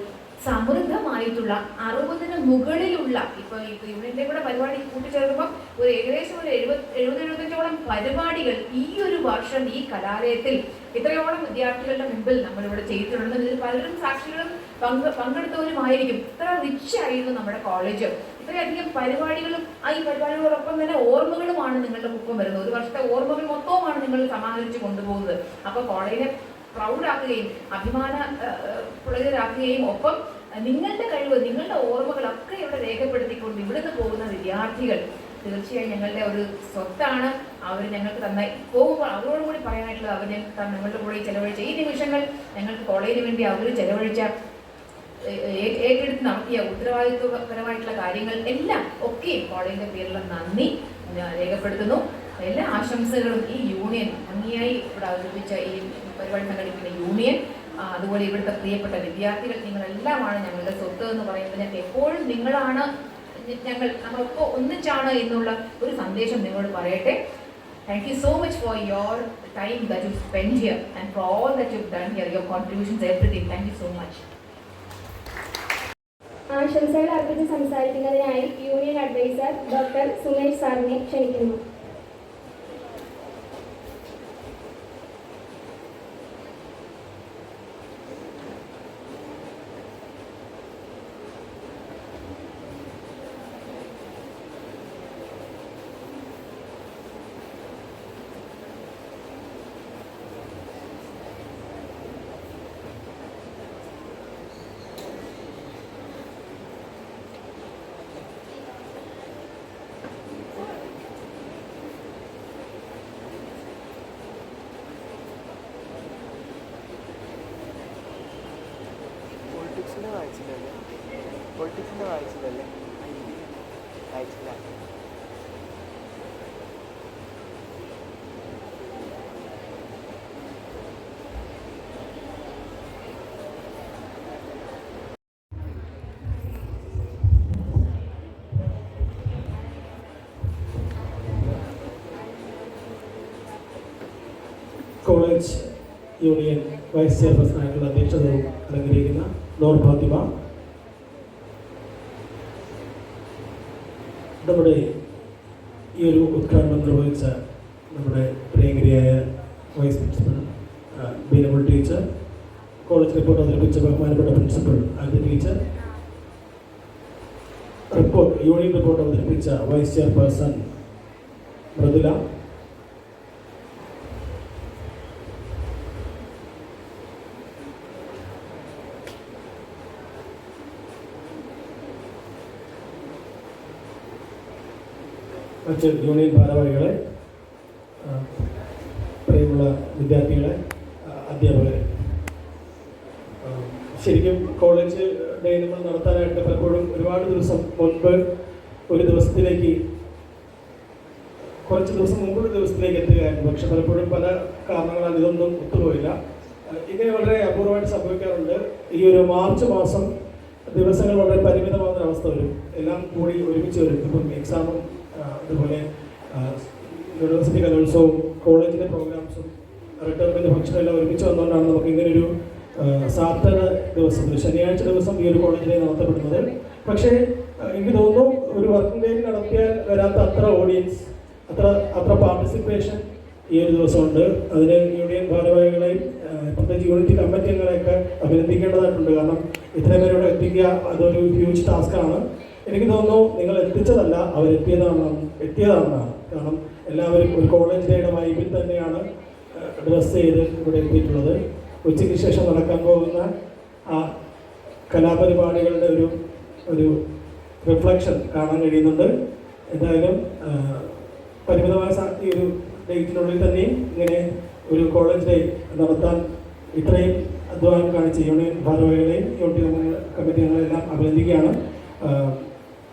സമൃദ്ധമായിട്ടുള്ള 60-ന് മുകളിലുള്ള ഇപ്പൊ യൂണിയന്റെ കൂടെ പരിപാടി കൂട്ടിച്ചേർക്കുമ്പോൾ ഏകദേശം ഒരു 70-75ഓളം പരിപാടികൾ ഈ ഒരു വർഷം ഈ കലാലയത്തിൽ ഇത്രയോളം വിദ്യാർത്ഥികളുടെ മുമ്പിൽ നമ്മളിവിടെ ചെയ്തിട്ടുണ്ട്. ഇതിൽ പലരും സാക്ഷികളും പങ്കെടുത്തവരുമായിരിക്കും. ഇത്ര റിച്ച് ആയിരുന്നു നമ്മുടെ കോളേജ്. ഇത്രയധികം പരിപാടികളും ഈ പരിപാടികളോടൊപ്പം തന്നെ ഓർമ്മകളുമാണ് നിങ്ങളുടെ ഒപ്പം വരുന്നത്. ഒരു വർഷത്തെ ഓർമ്മകൾ മൊത്തവുമാണ് നിങ്ങൾ സമാഹരിച്ച് കൊണ്ടുപോകുന്നത്. അപ്പൊ കോളേജിനെ പ്രൗഡാക്കുകയും അഭിമാന പുളകിതരാക്കുകയും ഒപ്പം നിങ്ങളുടെ കഴിവ്, നിങ്ങളുടെ ഓർമ്മകളൊക്കെ ഇവിടെ രേഖപ്പെടുത്തിക്കൊണ്ട് ഇവിടുന്ന് പോകുന്ന വിദ്യാർത്ഥികൾ തീർച്ചയായും ഞങ്ങളുടെ ഒരു സ്വത്താണ്. അവർ ഞങ്ങൾക്ക് തന്ന പോകുമ്പോൾ അവരോടും കൂടി പറയാനായിട്ടുള്ളത് അവർ ഞങ്ങളുടെ കൂടെ ചെലവഴിച്ച ഈ നിമിഷങ്ങൾ ഞങ്ങൾക്ക് കോളേജിന് വേണ്ടി അവർ ചെലവഴിച്ച ഏറ്റെടുത്ത് നടത്തിയ ഉത്തരവാദിത്വപരമായിട്ടുള്ള കാര്യങ്ങൾ എല്ലാം ഒക്കെയും കോളേജിന്റെ പേരിലുള്ള നന്ദി രേഖപ്പെടുത്തുന്നു. എല്ലാ ആശംസകളും ഈ യൂണിയൻ ഭംഗിയായി ഇവിടെ അവതരിപ്പിച്ച ഈ പരിപാടി സംഘടിപ്പിക്കുന്ന യൂണിയൻ, അതുപോലെ ഇവിടുത്തെ പ്രിയപ്പെട്ട വിദ്യാർത്ഥികൾ, നിങ്ങളെല്ലാമാണ് ഞങ്ങളുടെ സ്വത്ത് എന്ന് പറയുമ്പോൾ ഞങ്ങൾക്ക് എപ്പോഴും നിങ്ങളാണ്, നമ്മളൊക്കെ ഒന്നിച്ചാണ് എന്നുള്ള ഒരു സന്ദേശം നിങ്ങളോട് പറയട്ടെ. Thank you so much for your time that you spent here and for all that you've done here, your contributions, everything. Thank you so much. ആശംസകൾ അർപ്പിച്ച് സംസാരിക്കുന്നതിനായി യൂണിയൻ അഡ്വൈസർ ഡോക്ടർ സുമേഷ് സാറിനെ ക്ഷണിക്കുന്നു. പൊളിറ്റിക്സിൻ്റെ വായിച്ചില്ലല്ലേ? വായിച്ചില്ല. കോളേജ് യൂണിയൻ വൈസ് ചെയർപേഴ്സണായിട്ടുള്ള അധ്യക്ഷതയും അലങ്കരിക്കുന്ന നോർ ഫാത്തിമ, നമ്മുടെ ഈ ഒരു ഉദ്ഘാടനം നിർവഹിച്ച നമ്മുടെ പ്രിയങ്കരിയായ vice principal Beenamol teacher, college report അവതരിപ്പിച്ച ബഹുമാനപ്പെട്ട പ്രിൻസിപ്പൽ ആദ്യ ടീച്ചർ, യൂണിയൻ റിപ്പോർട്ട് അവതരിപ്പിച്ച വൈസ് ചെയർപേഴ്സൺ മൃദുല, മറ്റ് യൂണിയൻ ഭാരവാഹികളെ, പ്രിയമുള്ള വിദ്യാർത്ഥികളെ, അധ്യാപകരെ, ശരിക്കും കോളേജ് ഡേ നമ്മൾ നടത്താനായിട്ട് പലപ്പോഴും ഒരുപാട് ദിവസം മുൻപ് ഒരു ദിവസത്തിലേക്ക്, കുറച്ച് ദിവസം മുമ്പ് ഒരു ദിവസത്തിലേക്ക് എത്തുകയായിരുന്നു. പക്ഷെ പലപ്പോഴും പല കാരണങ്ങളാൽ ഇതൊന്നും ഒത്തുപോയില്ല. ഇങ്ങനെ വളരെ അപൂർവമായിട്ട് സംഭവിക്കാറുണ്ട്. ഈ ഒരു മാർച്ച് മാസം ദിവസങ്ങൾ വളരെ പരിമിതമാകുന്ന അവസ്ഥ വരും. എല്ലാം കൂടി ഒരുമിച്ച് വരും. ഇപ്പം എക്സാമും അതുപോലെ യൂണിവേഴ്സിറ്റി കലോത്സവവും കോളേജിലെ പ്രോഗ്രാംസും റിട്ടയർമെൻറ്റ് ഫംഗ്ഷനും എല്ലാം ഒരുമിച്ച് വന്നുകൊണ്ടാണ് നമുക്ക് ഇങ്ങനൊരു സാധാരണ ദിവസം, ഒരു ശനിയാഴ്ച ദിവസം ഈ ഒരു കോളേജിലെ നടത്തപ്പെടുന്നത്. പക്ഷേ എനിക്ക് തോന്നുന്നു ഒരു വർക്കിംഗ് ഡേയിൽ നടത്തിയാൽ വരാത്ത അത്ര ഓഡിയൻസ്, അത്ര പാർട്ടിസിപ്പേഷൻ ഈ ഒരു ദിവസമുണ്ട്. അതിന് യൂണിയൻ ഭാരവാഹികളെയും പ്രത്യേകിച്ച് യൂണിറ്റ് കമ്മിറ്റി അംഗങ്ങളെയൊക്കെ അഭിനന്ദിക്കേണ്ടതായിട്ടുണ്ട്. കാരണം ഇത്രയും പേര് ഇവിടെ എത്തിക്കുക അതൊരു ഹ്യൂജ് ടാസ്ക്കാണ്. എനിക്ക് തോന്നുന്നു നിങ്ങൾ എത്തിച്ചതല്ല, എത്തിയതാണെന്നാണ്. കാരണം എല്ലാവരും ഒരു കോളേജ് ഡേയുടെ വൈബിൽ തന്നെയാണ് ഡ്രസ്സ് ചെയ്ത് ഇവിടെ എത്തിയിട്ടുള്ളത്. ഉച്ചയ്ക്ക് ശേഷം നടക്കാൻ പോകുന്ന ആ കലാപരിപാടികളുടെ ഒരു റിഫ്ലക്ഷൻ കാണാൻ കഴിയുന്നുണ്ട്. എന്തായാലും പരിമിതമായ ഈ ഒരു ഡേറ്റിനുള്ളിൽ തന്നെയും ഇങ്ങനെ ഒരു കോളേജ് ഡേ നടത്താൻ ഇത്രയും അധ്വാനം കാണിച്ച യൂണിയൻ ഭാരവാഹികളെയും യൂണിറ്റ് കമ്മിറ്റി അംഗങ്ങളെല്ലാം അഭിനന്ദിക്കുകയാണ്.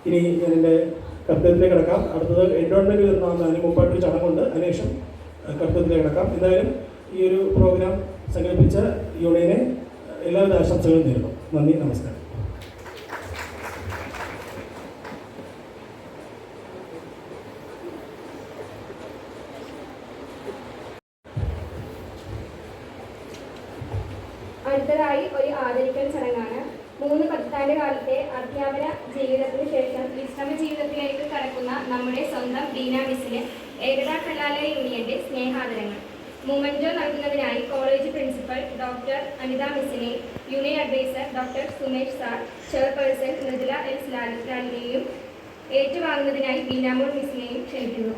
ഇനി ഞാൻ എൻ്റെ കർത്തവ്യത്തിലേക്ക് കിടക്കാം. അടുത്തത് എൻഡോൺമെൻറ്റ് വിതരണമാണ്. അതിന് മുമ്പായിട്ടൊരു ചടങ്ങുണ്ട്, അതിനുശേഷം കർത്തവ്യത്തിലേക്ക് കിടക്കാം. എന്തായാലും ഈ ഒരു പ്രോഗ്രാം സംഘടിപ്പിച്ച യൂണിയനെ എല്ലാവിധ ആശംസകളും നേരുന്നു. നന്ദി, നമസ്കാരം. അടുത്തതായി ഒരു ആദരിക്കൽ ചടങ്ങാണ്. 3 പതിറ്റാണ്ട് കാലത്തെ അധ്യാപന ജീവിതത്തിന് ശേഷം വിശ്രമ ജീവിതത്തിലേക്ക് കടക്കുന്ന നമ്മുടെ സ്വന്തം ബീന മിസ്സിന് ഏകതാ കലാലയ യൂണിയന്റെ സ്നേഹാദരങ്ങൾ. മൊമെന്റോ നൽകുന്നതിനായി കോളേജ് പ്രിൻസിപ്പൽ ഡോക്ടർ അനിത മിസ്സിനെ, union adviser doctor Sumesh sir, chairperson Mridula S ലാലിനെയും ഏറ്റുവാങ്ങുന്നതിനായി ബീനാമോൾ മിസ്സിനെയും ക്ഷണിക്കുന്നു.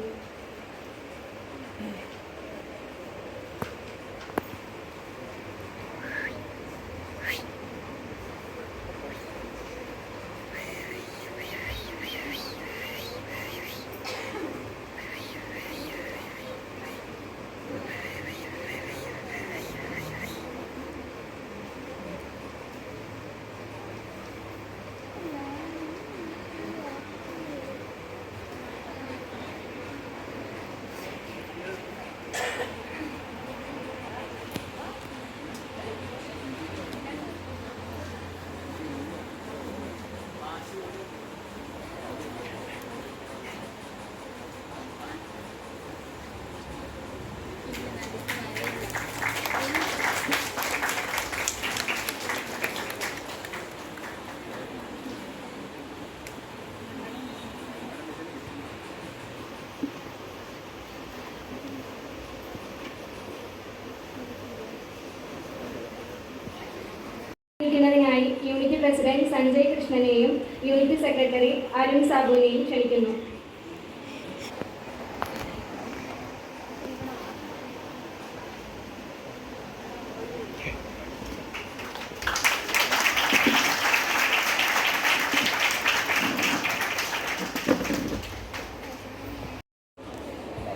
ായി യൂണിറ്റ് പ്രസിഡന്റ് സഞ്ജയ് കൃഷ്ണനെയും യൂണിറ്റ് സെക്രട്ടറി അരുൺ സാബുവിനെയും ക്ഷണിക്കുന്നു.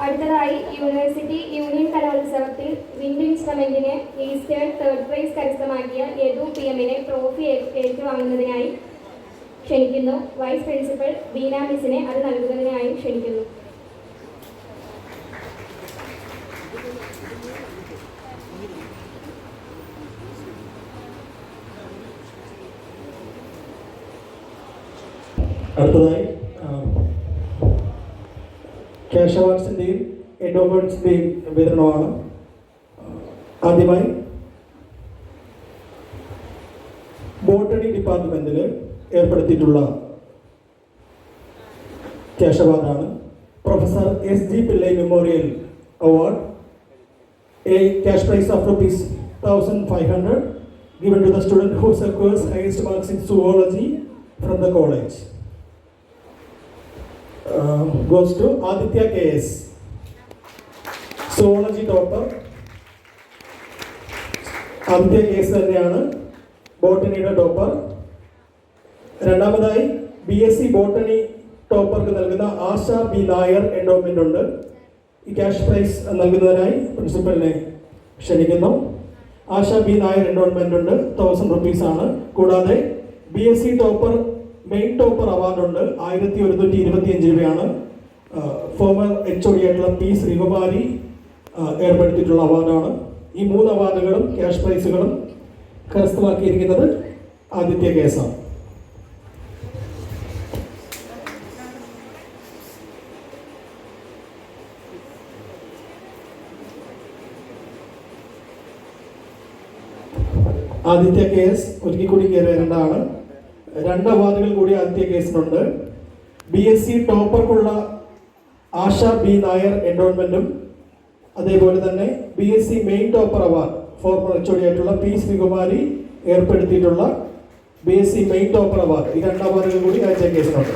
അടുത്തതായി യൂണിവേഴ്സിറ്റി യൂണിയൻ കലോത്സവത്തിൽ വിൻഡ് ഇൻസ്ട്രുമെന്റിന് ഈസ്റ്റേൺ 3rd പ്രൈസ് കരസ്ഥമാക്കിയ യദു PM-നെ ട്രോഫി ഏറ്റുവാങ്ങുന്നതിനായി ക്ഷണിക്കുന്നു. വൈസ് പ്രിൻസിപ്പൽ ബീന മിസ്സിനെ അത് നൽകുന്നതിനായി ക്ഷണിക്കുന്നു. അടുത്തതായി ക്യാഷ് അവാർഡ്സിൻ്റെയും എൻഡോമെൻറ്റ്സിൻ്റെയും വിതരണമാണ്. ആദ്യമായി ബോട്ടണി ഡിപ്പാർട്ട്മെൻറ്റിൽ ഏർപ്പെടുത്തിയിട്ടുള്ള ക്യാഷ് അവാർഡാണ്. Professor SG Pillai memorial award, a cash prize of ₹1,500 given to the student who secures highest marks in zoology from the college. Goes to Aditya KS, zoology topper. Aditya KS തന്നെയാണ് ബോട്ടണിയുടെ ടോപ്പർ. രണ്ടാമതായി BSc ബോട്ടണി ടോപ്പർക്ക് നൽകുന്ന ആശ B നായർ എൻഡോമെന്റ് ഉണ്ട്. ഈ ക്യാഷ് പ്രൈസ് നൽകുന്നതിനായി പ്രിൻസിപ്പലിനെ ക്ഷണിക്കുന്നു. ആശ B നായർ എൻഡോമെന്റ് ഉണ്ട്, ₹1,000 ആണ്. കൂടാതെ BSc ടോപ്പർ മെയിൻ ടോപ്പർ അവാർഡുണ്ട്, ₹1,125. ഫോമർ HOD ആയിട്ടുള്ള P ശ്രീകുമാരി ഏർപ്പെടുത്തിയിട്ടുള്ള അവാർഡാണ്. ഈ 3 അവാർഡുകളും ക്യാഷ് പ്രൈസുകളും കരസ്ഥമാക്കിയിരിക്കുന്നത് ആദിത്യ കേസാണ്. ആദിത്യ കേസ് ഒരിക്കൽ കൂടി കയറി വരേണ്ടതാണ്. 2 അവാർഡുകൾ കൂടി ആദിത്യ കേസിനുണ്ട്. BSc ടോപ്പർക്കുള്ള ആശ B നായർ എൻഡോൺമെന്റും അതേപോലെ തന്നെ BSc main topper award former HOD ആയിട്ടുള്ള P ശ്രീകുമാരി ഏർപ്പെടുത്തിയിട്ടുള്ള BSc മെയിൻ ടോപ്പർ അവാർഡ്. ഈ 2 അവാർഡുകൾ കൂടി അയച്ചേക്കുന്നുണ്ട്.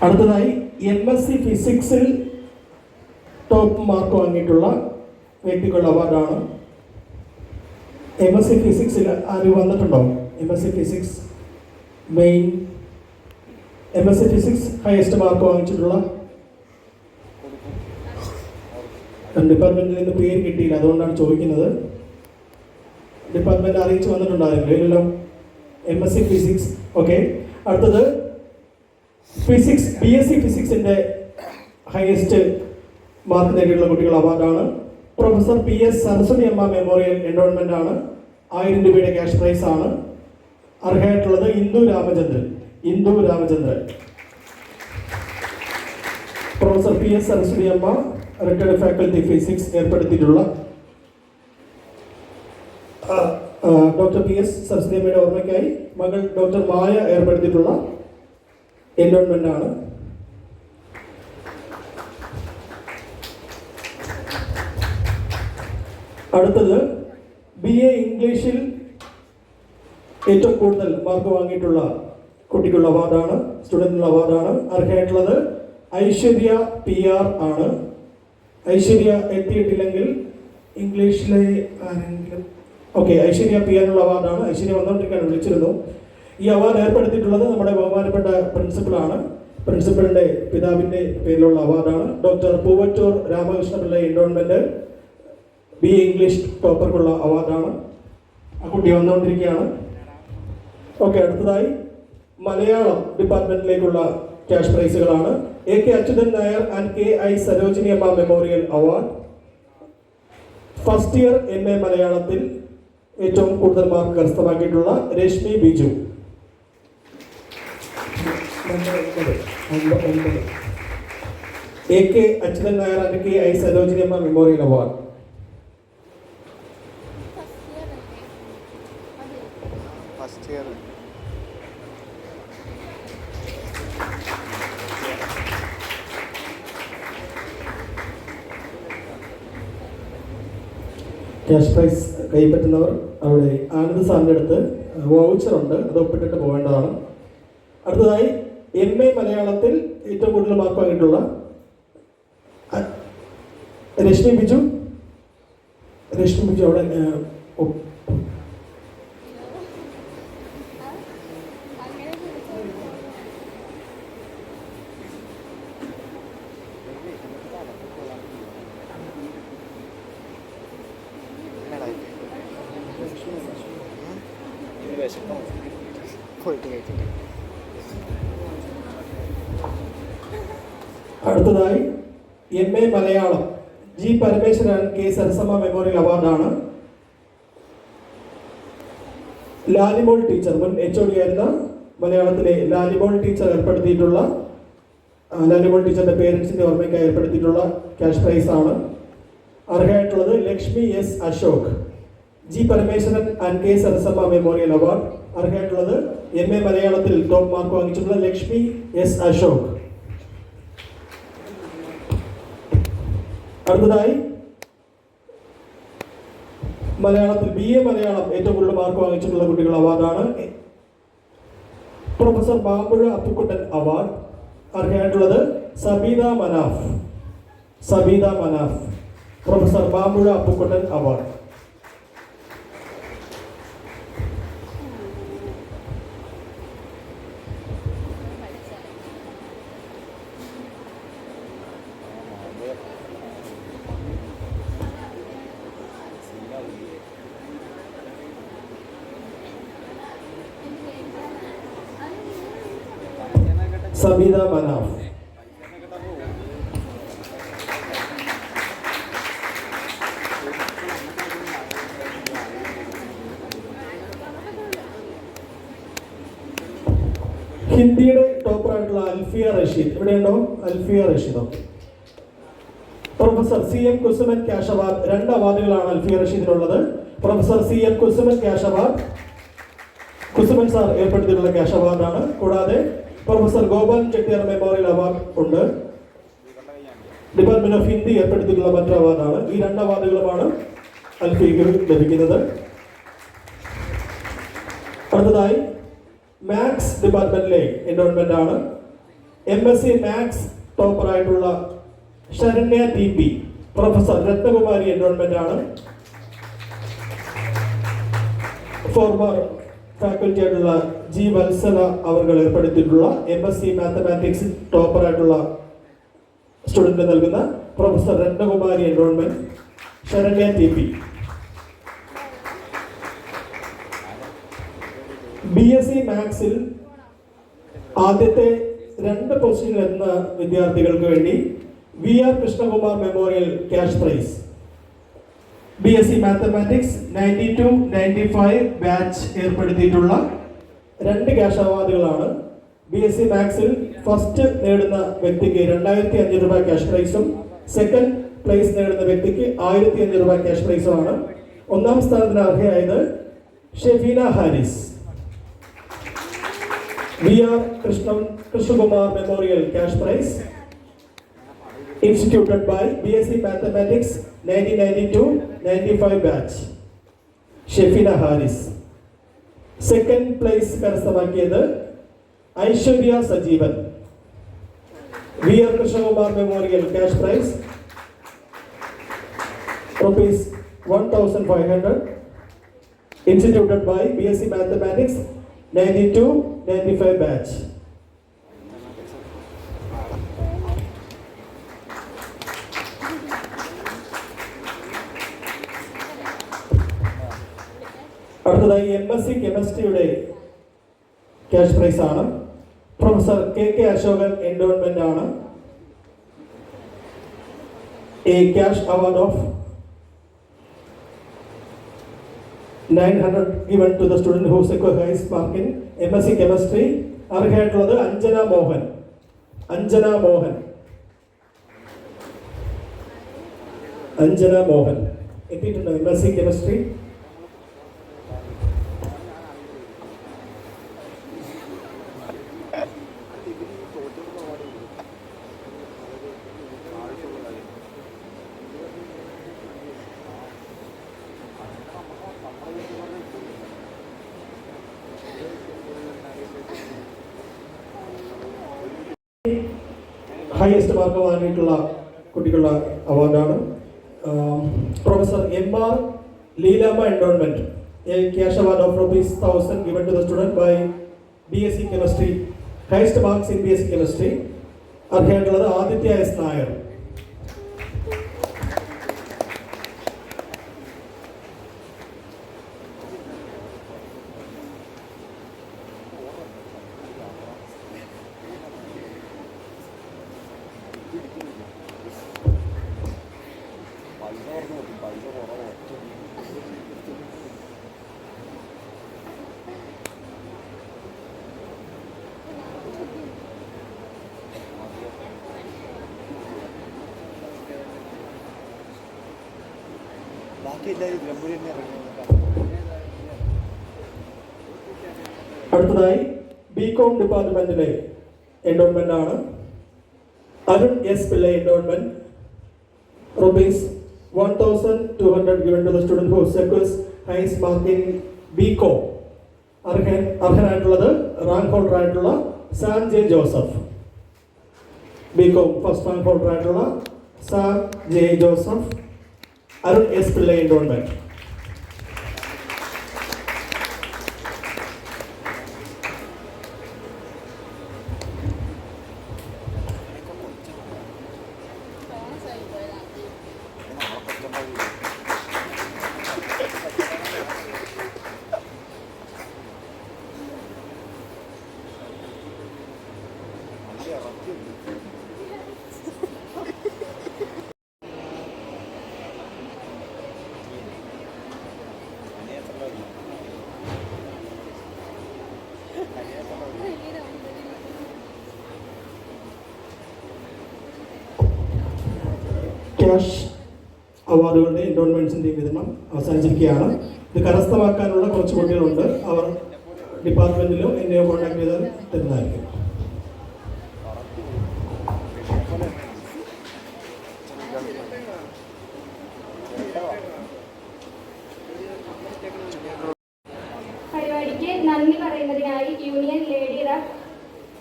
അടുത്തതായി MSc ഫിസിക്സിൽ ടോപ്പ് മാർക്ക് വാങ്ങിയിട്ടുള്ള വ്യക്തിക്കുള്ള അവാർഡാണ്. MSc ഫിസിക്സിൽ ആരും വന്നിട്ടുണ്ടോ? MSc physics main MSc physics highest mark വാങ്ങിച്ചിട്ടുള്ള ഡിപ്പാർട്ട്മെന്റിൽ നിന്ന് പേര് കിട്ടിയില്ല, അതുകൊണ്ടാണ് ചോദിക്കുന്നത്. ഡിപ്പാർട്ട്മെന്റ് അറിയിച്ച് വന്നിട്ടുണ്ടായിരുന്നില്ല, ഇല്ലല്ലോ. MSc physics. ഓക്കെ. അടുത്തത് ഫിസിക്സ് BSc ഫിസിക്സിന്റെ ഹയസ്റ്റ് മാർക്ക് നേടിയിട്ടുള്ള കുട്ടികൾ അവാർഡാണ്. പ്രൊഫസർ PS സരസ്വതി അമ്മ മെമ്മോറിയൽ എൻഡോൺമെന്റ് ആണ്. 1000 രൂപയുടെ ക്യാഷ് പ്രൈസ് ആണ്. അർഹയായിട്ടുള്ളത് Indu Ramachandran. Professor PS Saraswathi Amma retired faculty physics ഏർപ്പെടുത്തിയിട്ടുള്ള ഡോക്ടർ PS സരസ്വതി അമ്മയുടെ ഓർമ്മയ്ക്കായി മകൾ ഡോക്ടർ മായ ഏർപ്പെടുത്തിയിട്ടുള്ള എൻഡോൺമെന്റ് ആണ്. അടുത്തത് BA ഇംഗ്ലീഷിൽ ഏറ്റവും കൂടുതൽ മാർക്ക് വാങ്ങിയിട്ടുള്ള കുട്ടിക്കുള്ള അവാർഡാണ്, സ്റ്റുഡൻറ്റിനുള്ള അവാർഡാണ്. അർഹയായിട്ടുള്ളത് ഐശ്വര്യ PR ആണ്. ഐശ്വര്യ എത്തിയിട്ടില്ലെങ്കിൽ ഇംഗ്ലീഷിലെ ആരെങ്കിലും ഓക്കെ, ഐശ്വര്യ PR അവാർഡാണ്. ഐശ്വര്യ വന്നുകൊണ്ടിരിക്കുകയാണ്, വിളിച്ചിരുന്നു. ഈ അവാർഡ് ഏർപ്പെടുത്തിയിട്ടുള്ളത് നമ്മുടെ ബഹുമാനപ്പെട്ട പ്രിൻസിപ്പളാണ്. പ്രിൻസിപ്പലിന്റെ പിതാവിന്റെ പേരിലുള്ള അവാർഡാണ്. Doctor Poovattoor Ramakrishnapillai endowment BA English ടോപ്പർക്കുള്ള അവാർഡാണ്. ആ കുട്ടി വന്നുകൊണ്ടിരിക്കുകയാണ്. ഓക്കെ. അടുത്തതായി മലയാളം ഡിപ്പാർട്ട്മെന്റിലേക്കുള്ള ക്യാഷ് പ്രൈസുകളാണ്. AK Achuthan Nair and KI Sarojini Amma memorial award. First year MA മലയാളത്തിൽ ഏറ്റവും കൂടുതൽ മാർക്ക് കരസ്ഥമാക്കിയിട്ടുള്ള Reshmi Biju. AK Achuthan Nair and KI Sarojini Amma memorial award. First year cash prize കൈപ്പറ്റുന്നവർ അവിടെ ആനന്ദ് സാറിൻ്റെ അടുത്ത് വൗച്ചറുണ്ട്, അത് ഒപ്പിട്ടിട്ട് പോകേണ്ടതാണ്. അടുത്തതായി MA മലയാളത്തിൽ ഏറ്റവും കൂടുതൽ മാർക്ക് വാങ്ങിയിട്ടുള്ള രശ്മി ബിജു അവിടെ പോയിട്ട് കഴിച്ചിട്ട്. അടുത്തതായി MA Malayalam G Parameswaran K Sarasamma memorial അവാർഡാണ്. ലാലിമോൾ ടീച്ചർ, മുൻ HOD ആയിരുന്ന മലയാളത്തിലെ ലാലിമോൾ ടീച്ചർ ഏർപ്പെടുത്തിയിട്ടുള്ള ലാലിമോൾ ടീച്ചറിന്റെ പേരൻസിന്റെ ഓർമ്മയ്ക്കായി ഏർപ്പെടുത്തിയിട്ടുള്ള ക്യാഷ് പ്രൈസ് ആണ്. അർഹയായിട്ടുള്ളത് Lakshmi S Ashok. G Parameswaran and K Sarasamma memorial award. അർഹയായിട്ടുള്ളത് MA മലയാളത്തിൽ ടോപ്പ് മാർക്ക് വാങ്ങിച്ചിട്ടുള്ള ലക്ഷ്മി S അശോക്. അടുത്തതായി മലയാളത്തിൽ BA മലയാളം ഏറ്റവും കൂടുതൽ മാർക്ക് വാങ്ങിച്ചിട്ടുള്ള കുട്ടികൾ അവാർഡാണ്. Professor Mampuzha Appukuttan award. അർഹയായിട്ടുള്ളത് സബീദ മനാഫ്. Professor Mampuzha Appukuttan award. സബീദ മനാഫ്. ഹിന്ദിയുടെ ടോപ്പറായിട്ടുള്ള അൽഫിയ റഷീദ് ഇവിടെയുണ്ടോ? Alfiya Rasheed. Professor CM Kusuman cash award. 2 അവാർഡുകളാണ് അൽഫിയ റഷീദിനുള്ളത്. Professor CN Kusuman cash award Kusuman sir ഏർപ്പെടുത്തിയിട്ടുള്ള ക്യാഷ് അവാർഡാണ്. കൂടാതെ professor Gopal Chettiar memorial award ഉണ്ട്. ഡിപ്പാർട്ട്മെന്റ് ഓഫ് ഹിന്ദി ഏർപ്പെടുത്തിയിട്ടുള്ള മറ്റൊരു അവാർഡാണ്. ഈ 2 അവാർഡുകളുമാണ് അൽഫിക്ക് ലഭിക്കുന്നത്. അടുത്തതായി മാത്സ് ഡിപ്പാർട്ട്മെന്റിലെ എൻറോൾമെന്റ് ആണ്. MSc മാത്സ് ടോപ്പറായിട്ടുള്ള Saranya TP professor Ratnakumari enrolment ആണ്. ഫോർമർ ഫാക്കൽറ്റി ആയിട്ടുള്ള G വത്സല അവർ ഏർപ്പെടുത്തിയിട്ടുള്ള MSc മാത്തമാറ്റിക്സ് ടോപ്പറായിട്ടുള്ള സ്റ്റുഡന്റ് നൽകുന്ന professor Ratnakumari enrolment Saranya TP. BSc മാത്സിൽ ആദ്യത്തെ 2 പൊസിഷനിൽ എത്തുന്ന വിദ്യാർത്ഥികൾക്ക് വേണ്ടി VR Krishnakumar memorial cash prize. BSc mathematics 92-95 batch ഏർപ്പെടുത്തിയിട്ടുള്ള 2 ക്യാഷ് അവാർഡുകളാണ്. BSc മാത്സിൽ ഫസ്റ്റ് നേടുന്ന വ്യക്തിക്ക് 2500 രൂപ ക്യാഷ് പ്രൈസും സെക്കൻഡ് പ്ലേസ് നേടുന്ന വ്യക്തിക്ക് 1500 രൂപ ക്യാഷ് പ്രൈസുമാണ്. 1ാം സ്ഥാനത്തിന് അർഹയായത് Shefeena Haris. VR Krishnakumar memorial cash prize instituted by BSc Mathematics 1992-95 batch Shefeena Haris. Second place കരസ്ഥമാക്കിയത് Aishwarya Sajeevan. VR Krishnakumar memorial cash prize ₹1,500 instituted by BSc Mathematics 92-95 batch. അടുത്തതായി MSc കെമിസ്ട്രിയുടെ ക്യാഷ് പ്രൈസ് ആണ്. പ്രൊഫസർ KK അശോകൻ എൻഡോൺമെന്റ് ആണ്. A cash award of 900 given to the student who secured highest mark in MSc chemistry. അർഹയായിട്ടുള്ളത് അഞ്ജന മോഹൻ എത്തിയിട്ടുണ്ട് MSc കെമിസ്ട്രി. ഹയസ്റ്റ് മാർക്ക് വാങ്ങിയിട്ടുള്ള കുട്ടികളുടെ അവാർഡാണ്. Professor MR Leelamma endowment A cash award of ₹1,000 given to the student by BSc chemistry. Highest marks in BSc chemistry. അർഹയായിട്ടുള്ളത് ആദിത്യ S നായർ. അടുത്തതായി BCom ഡിപ്പാർട്ട്മെന്റിലെ എൻഡോൺമെന്റ് ആണ്. Arun S Pillai endowment ₹1,200 given to the student who secures highest mark in BCom. അർഹനായിട്ടുള്ളത് റാങ്ക് ഹോൾഡർ ആയിട്ടുള്ള Sam J Joseph. BCom first rank holder ആയിട്ടുള്ള Sam J Joseph Arun S Pillai endowment. Cash അവാർഡുകളുടെയും എൻഡോൺമെൻറ്റ്സിൻ്റെയും വിതരണം അവസാനിച്ചിരിക്കുകയാണ്. ഇത് കരസ്ഥമാക്കാനുള്ള കുറച്ച് കുട്ടികളുണ്ട്. അവർ ഡിപ്പാർട്ട്മെൻറ്റിലോ എന്നെയോ കോൺടാക്ട് ചെയ്താൽ തരുന്നതായിരിക്കും. പരിപാടിക്ക് നന്ദി പറയുന്നതിനായി യൂണിയൻ ലേഡി റെപ്പ്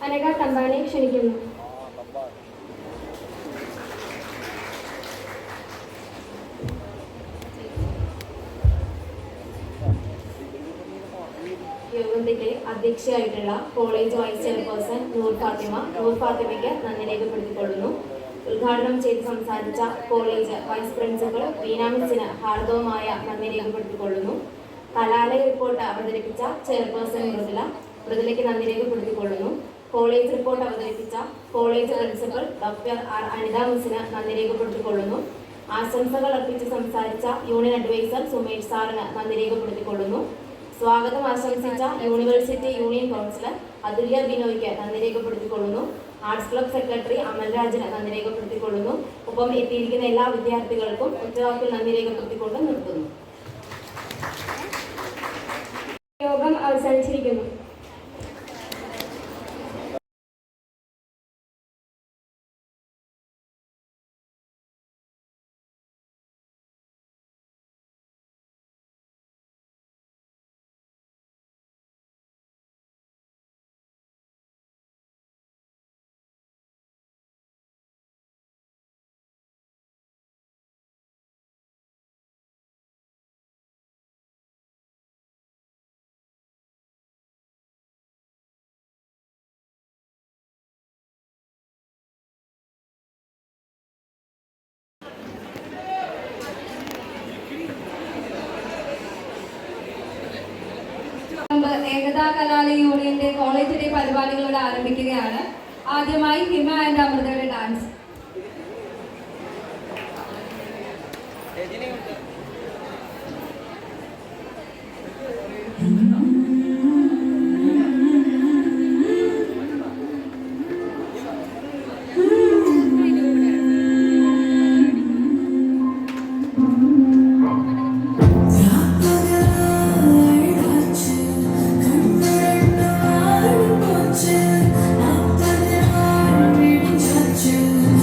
അനഘ തമ്പാനെ ക്ഷണിക്കുന്നു. യോഗത്തിന്റെ അധ്യക്ഷയായിട്ടുള്ള കോളേജ് വൈസ് ചെയർപേഴ്സൺ നൂർ ഫാത്തിമയ്ക്ക് നന്ദി രേഖപ്പെടുത്തിക്കൊള്ളുന്നു. ഉദ്ഘാടനം ചെയ്ത് സംസാരിച്ച കോളേജ് വൈസ് പ്രിൻസിപ്പൽ വീണ മിസ്സിന് ഹാർദവമായ നന്ദി രേഖപ്പെടുത്തിക്കൊള്ളുന്നു. കലാലയ റിപ്പോർട്ട് അവതരിപ്പിച്ച ചെയർപേഴ്സൺ മൃദുലയ്ക്ക് നന്ദി രേഖപ്പെടുത്തിക്കൊള്ളുന്നു. കോളേജ് റിപ്പോർട്ട് അവതരിപ്പിച്ച college principal doctor R Anitha മിസ്സിന് നന്ദി രേഖപ്പെടുത്തിക്കൊള്ളുന്നു. ആശംസകൾ അർപ്പിച്ച് സംസാരിച്ച യൂണിയൻ അഡ്വൈസർ സുമേഷ് സാറിന് നന്ദി രേഖപ്പെടുത്തിക്കൊള്ളുന്നു. സ്വാഗതം ആശംസിച്ച യൂണിവേഴ്സിറ്റി യൂണിയൻ കൗൺസിലർ അതുല്യ ബിനോയ്ക്ക് നന്ദി രേഖപ്പെടുത്തിക്കൊള്ളുന്നു. ആർട്സ് ക്ലബ് സെക്രട്ടറി അമൽരാജിന് നന്ദി രേഖപ്പെടുത്തിക്കൊള്ളുന്നു. ഒപ്പം എത്തിയിരിക്കുന്ന എല്ലാ വിദ്യാർത്ഥികൾക്കും ഒറ്റവാക്കിൽ നന്ദി രേഖപ്പെടുത്തിക്കൊണ്ട് നിർത്തുന്നു. യോഗം അവസാനിച്ചിരിക്കുന്നു. ഏകതാ കലാലയ യൂണിയന്റെ കോളേജ് ഡേ പരിപാടികളോട് ആരംഭിക്കുകയാണ്. ആദ്യമായി ഹിമ ആൻഡ് അമൃതയുടെ ഡാൻസ്. You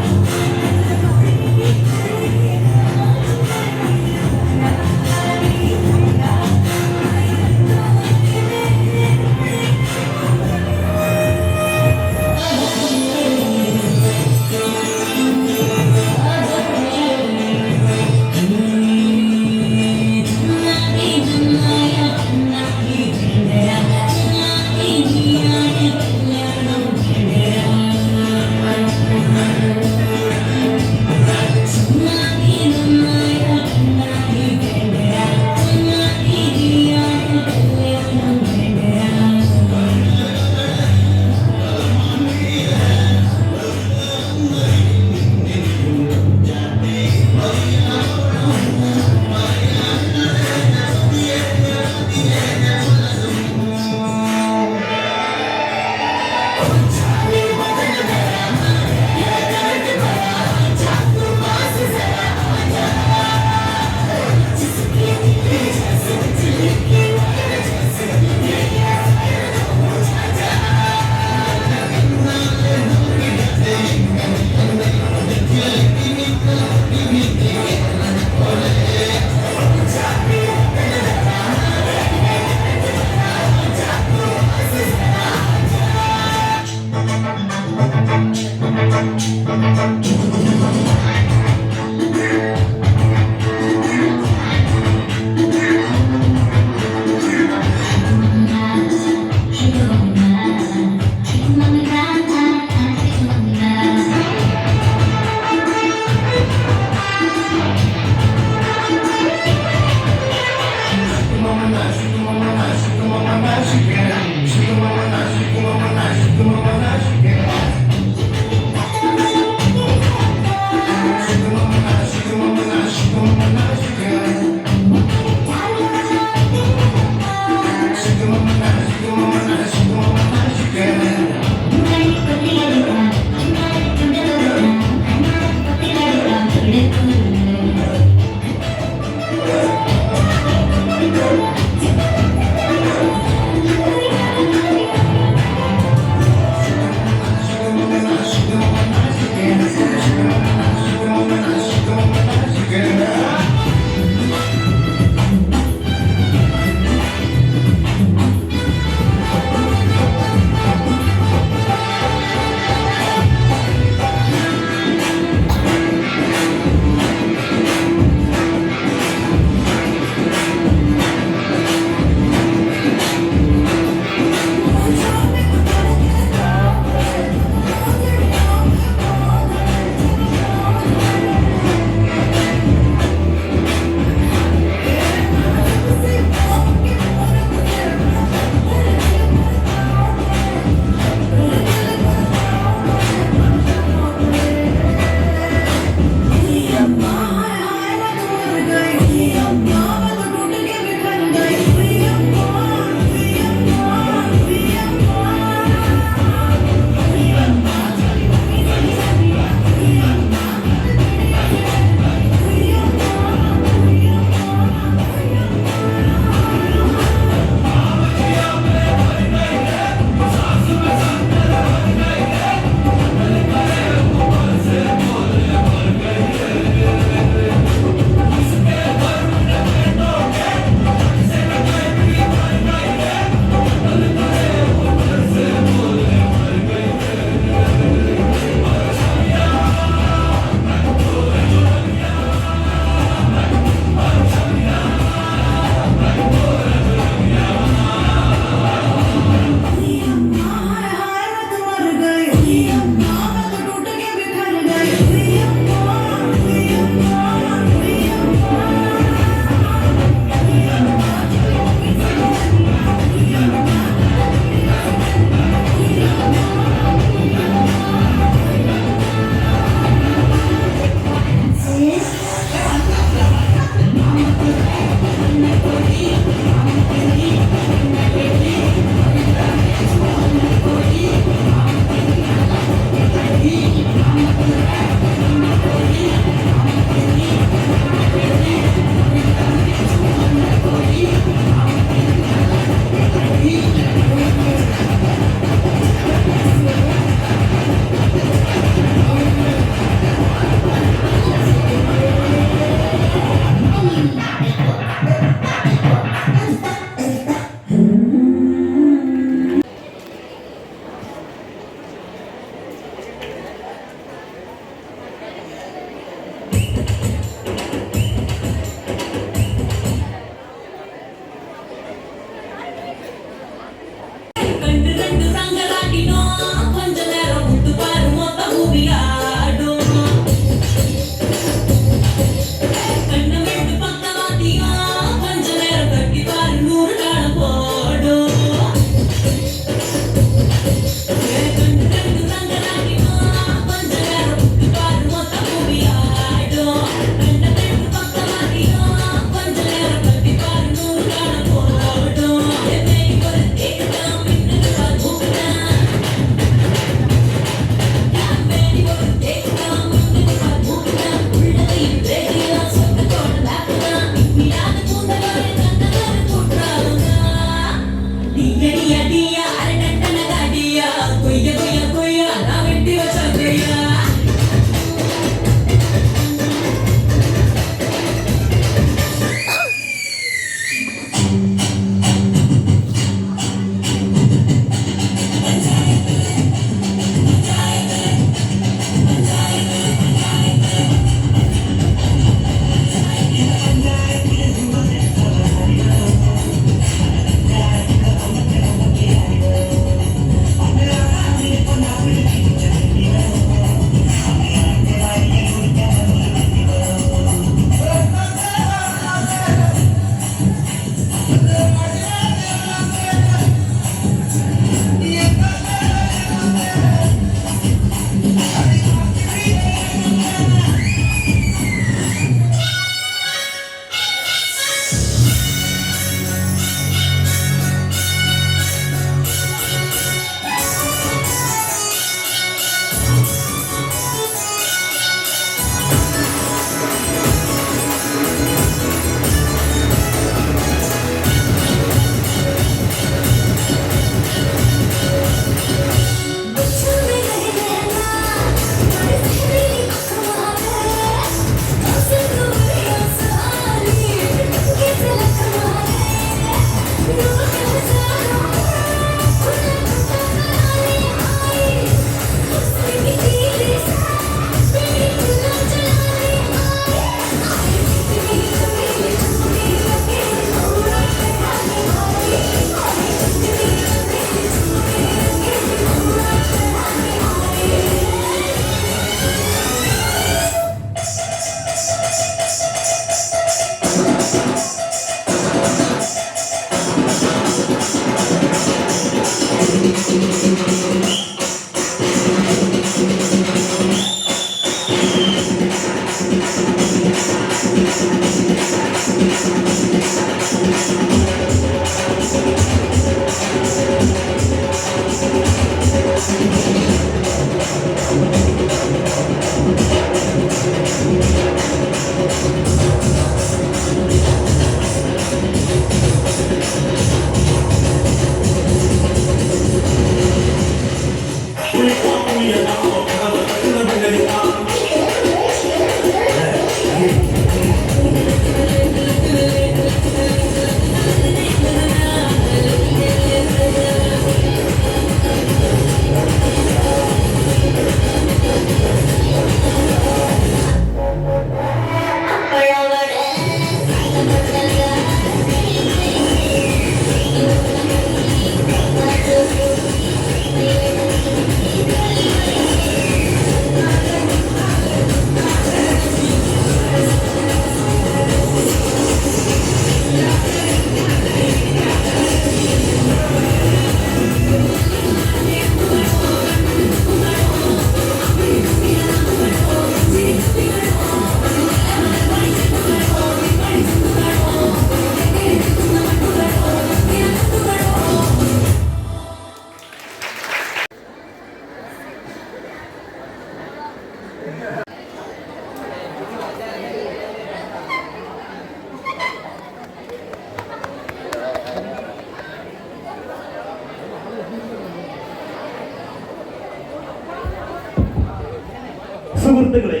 സുഹൃത്തുക്കളെ,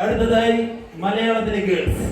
അടുത്തതായി മലയാളത്തിലെ ഗേൾസ്.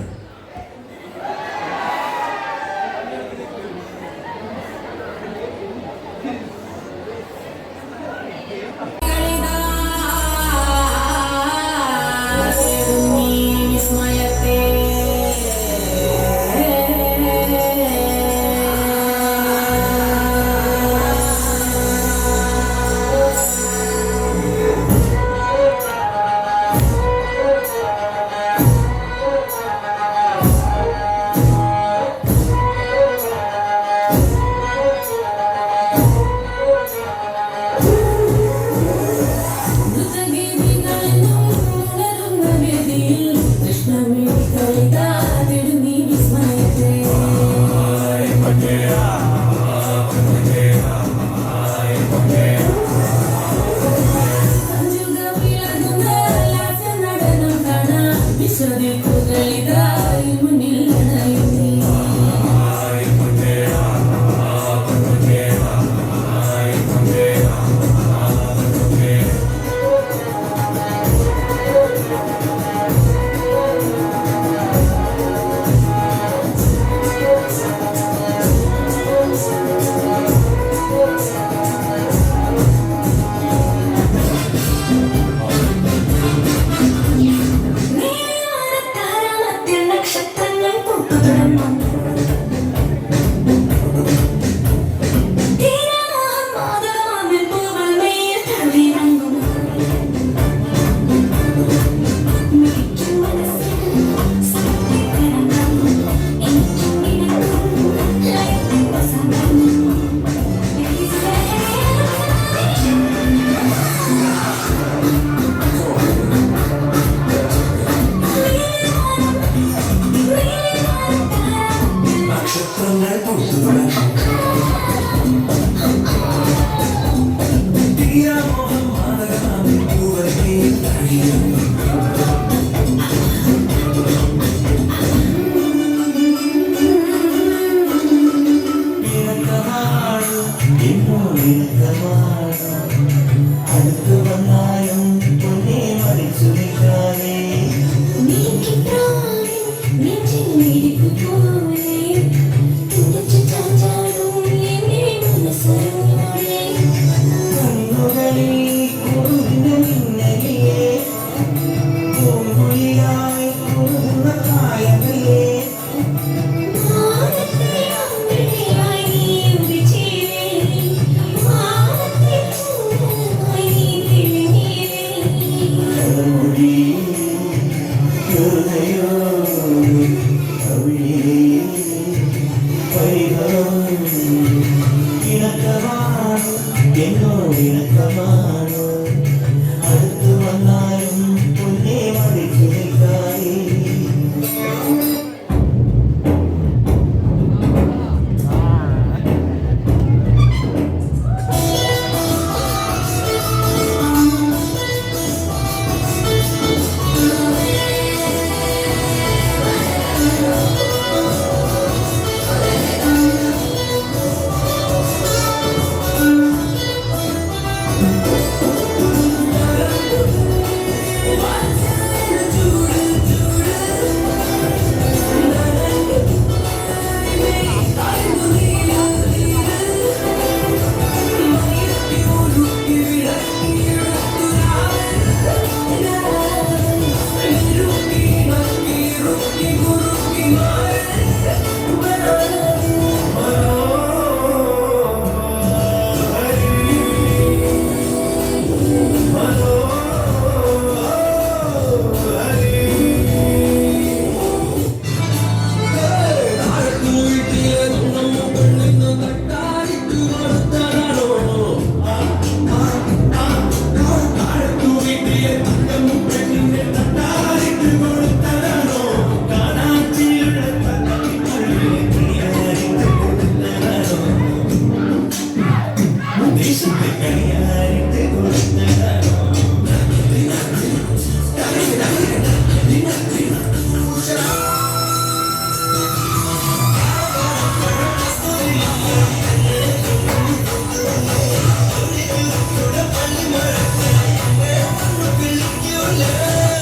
Yeah.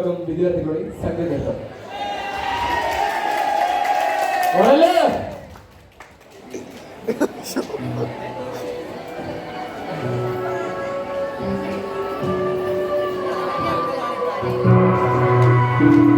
വിഭാഗം വിദ്യാർത്ഥികളുടെ സംഘനൃത്തം. ഒരല്ലേ Thank you.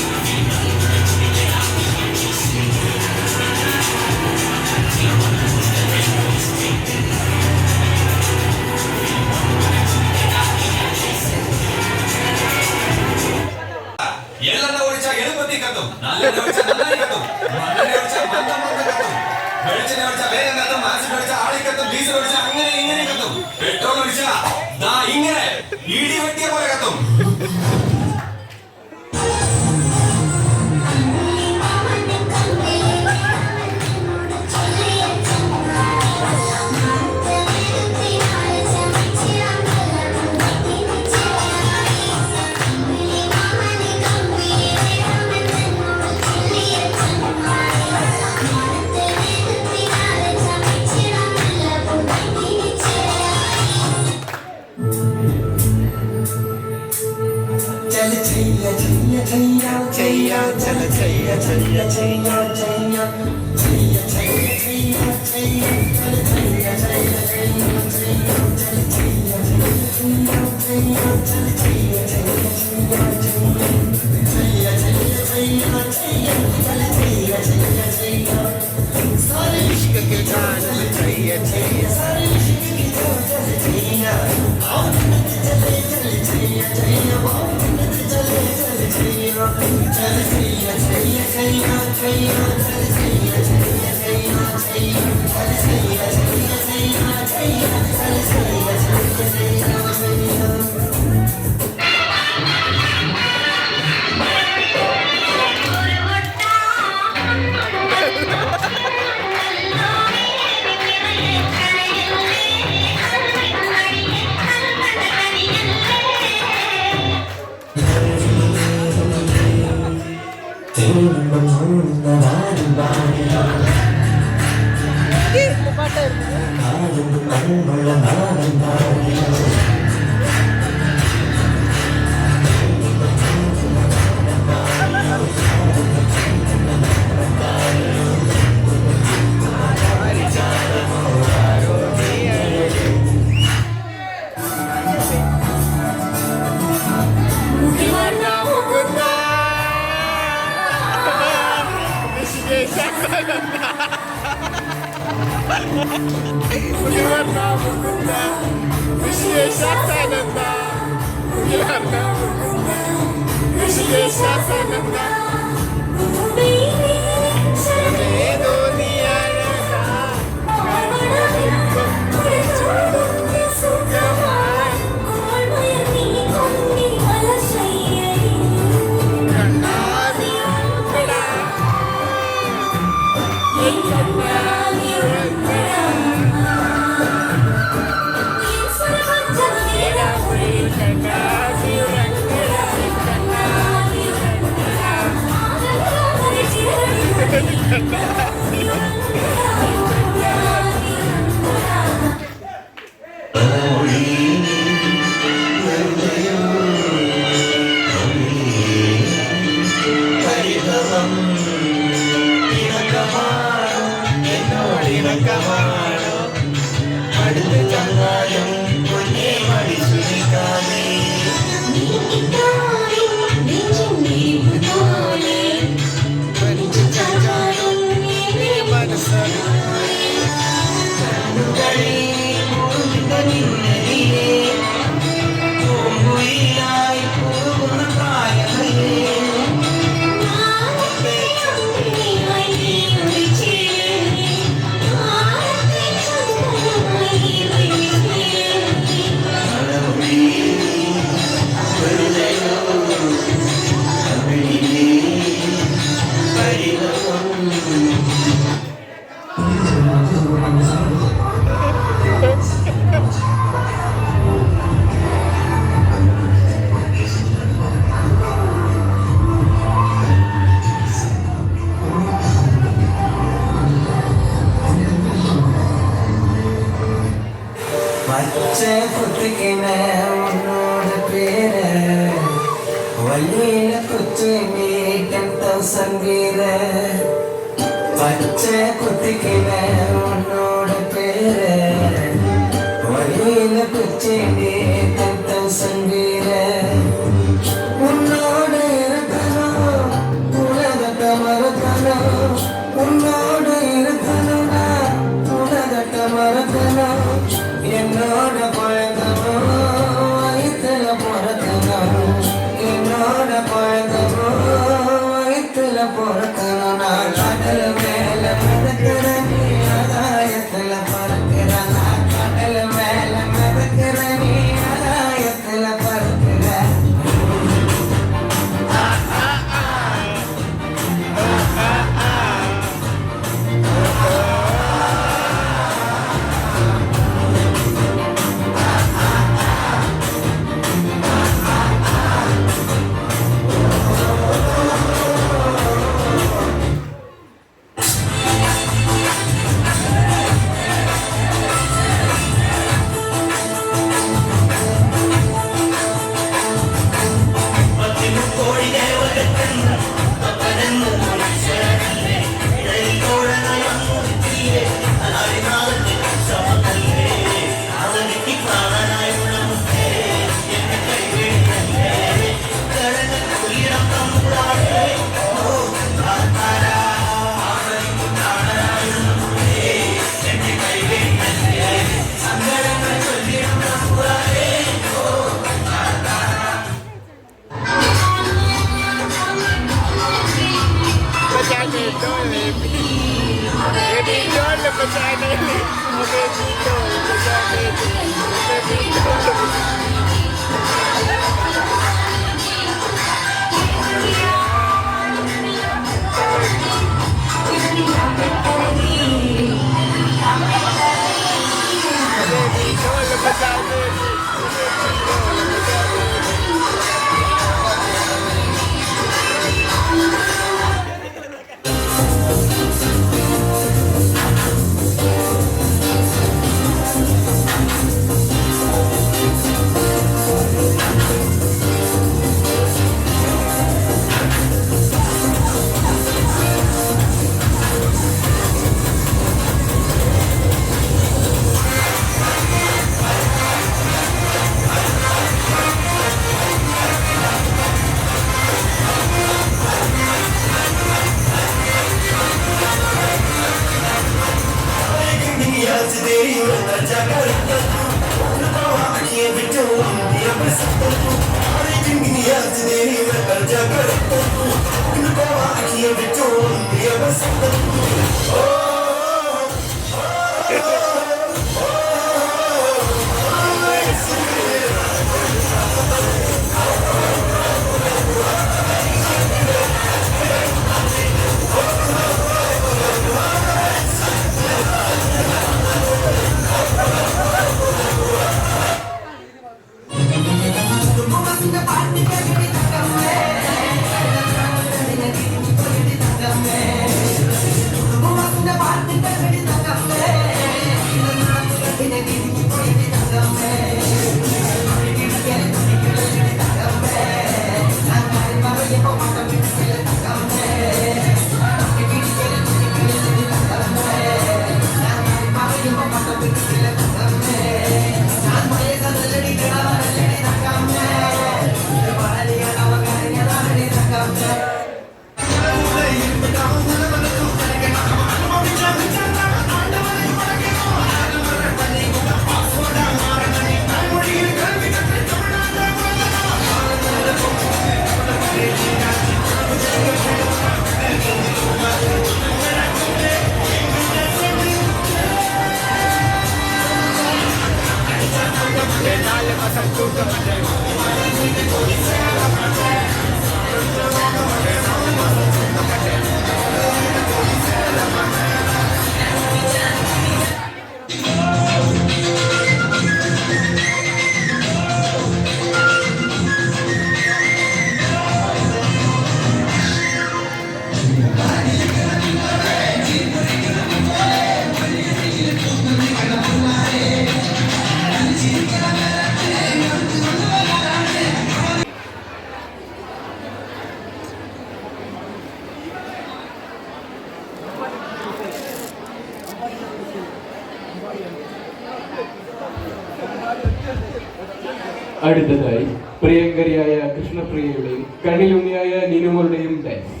അടുത്തതായി പ്രിയങ്കരിയായ കൃഷ്ണപ്രിയയുടെയും കണ്ണിലുണ്ണിയായ നീനുമോളുടെയും ഡാൻസ്.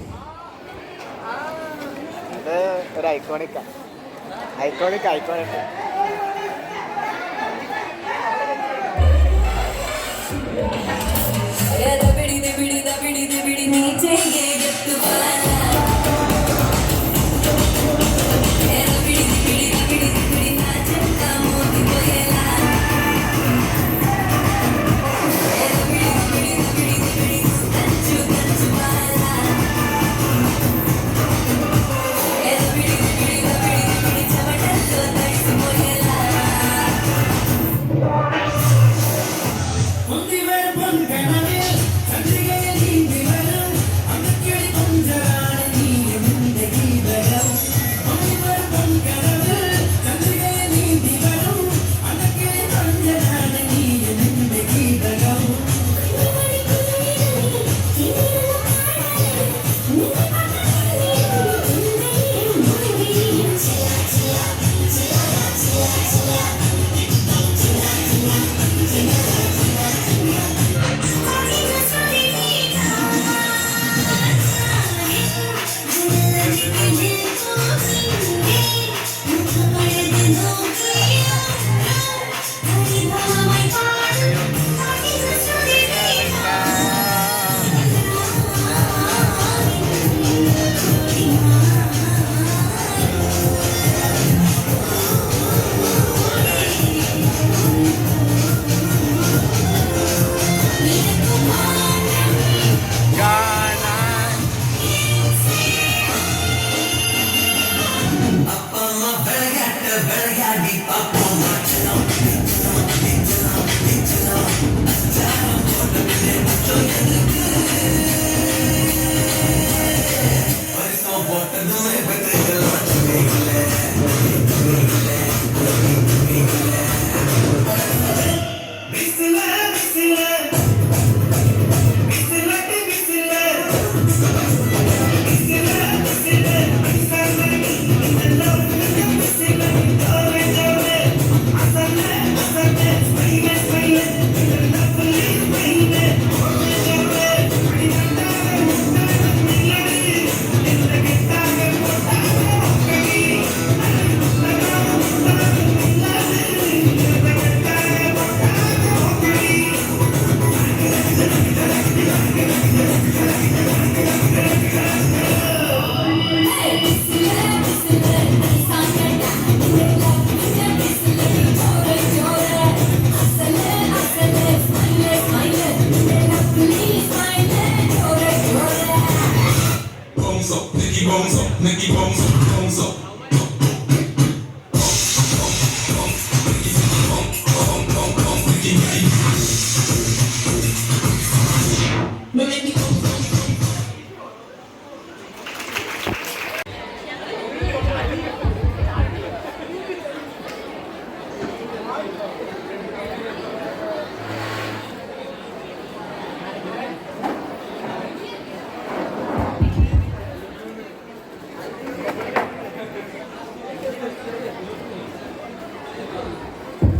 ഒരു ഐക്കോണിക്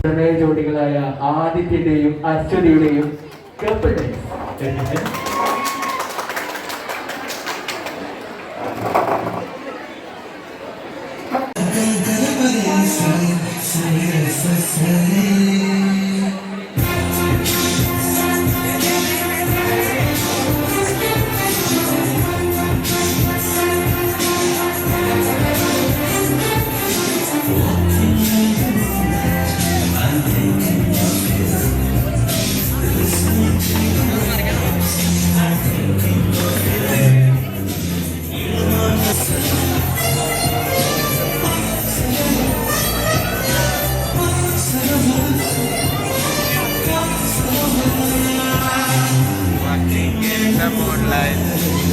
പ്രണയ ജോഡികളായ ആദിത്യന്റെയും അശ്വതിയുടെയും couple dance.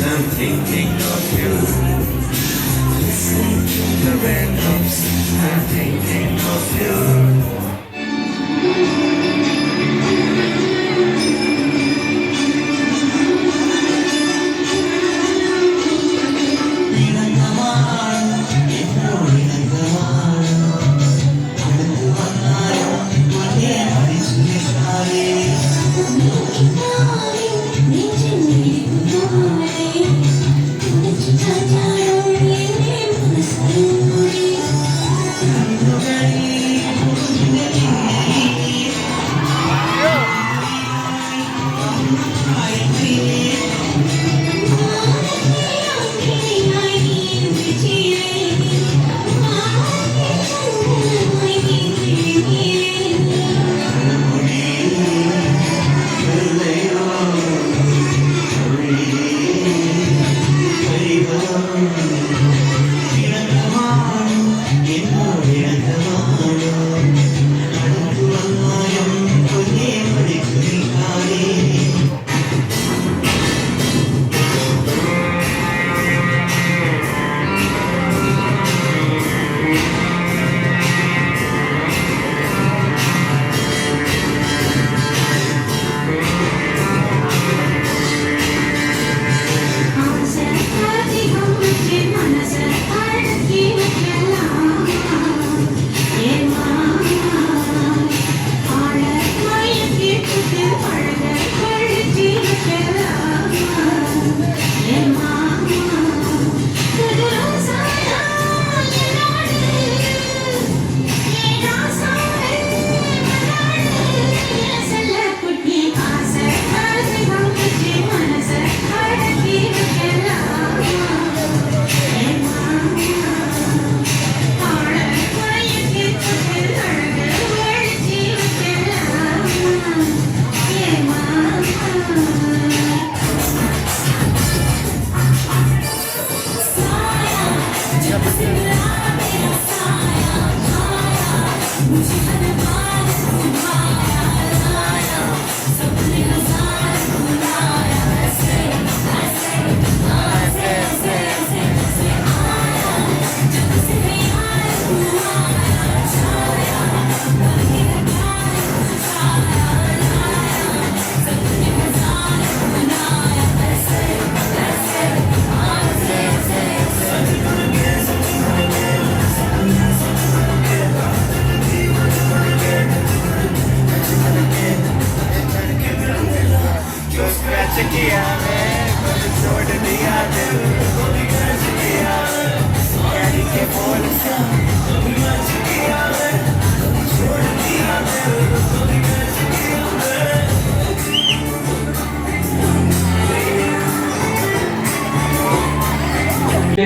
I'm thinking of you. Listen to the raindrops. I'm thinking of you.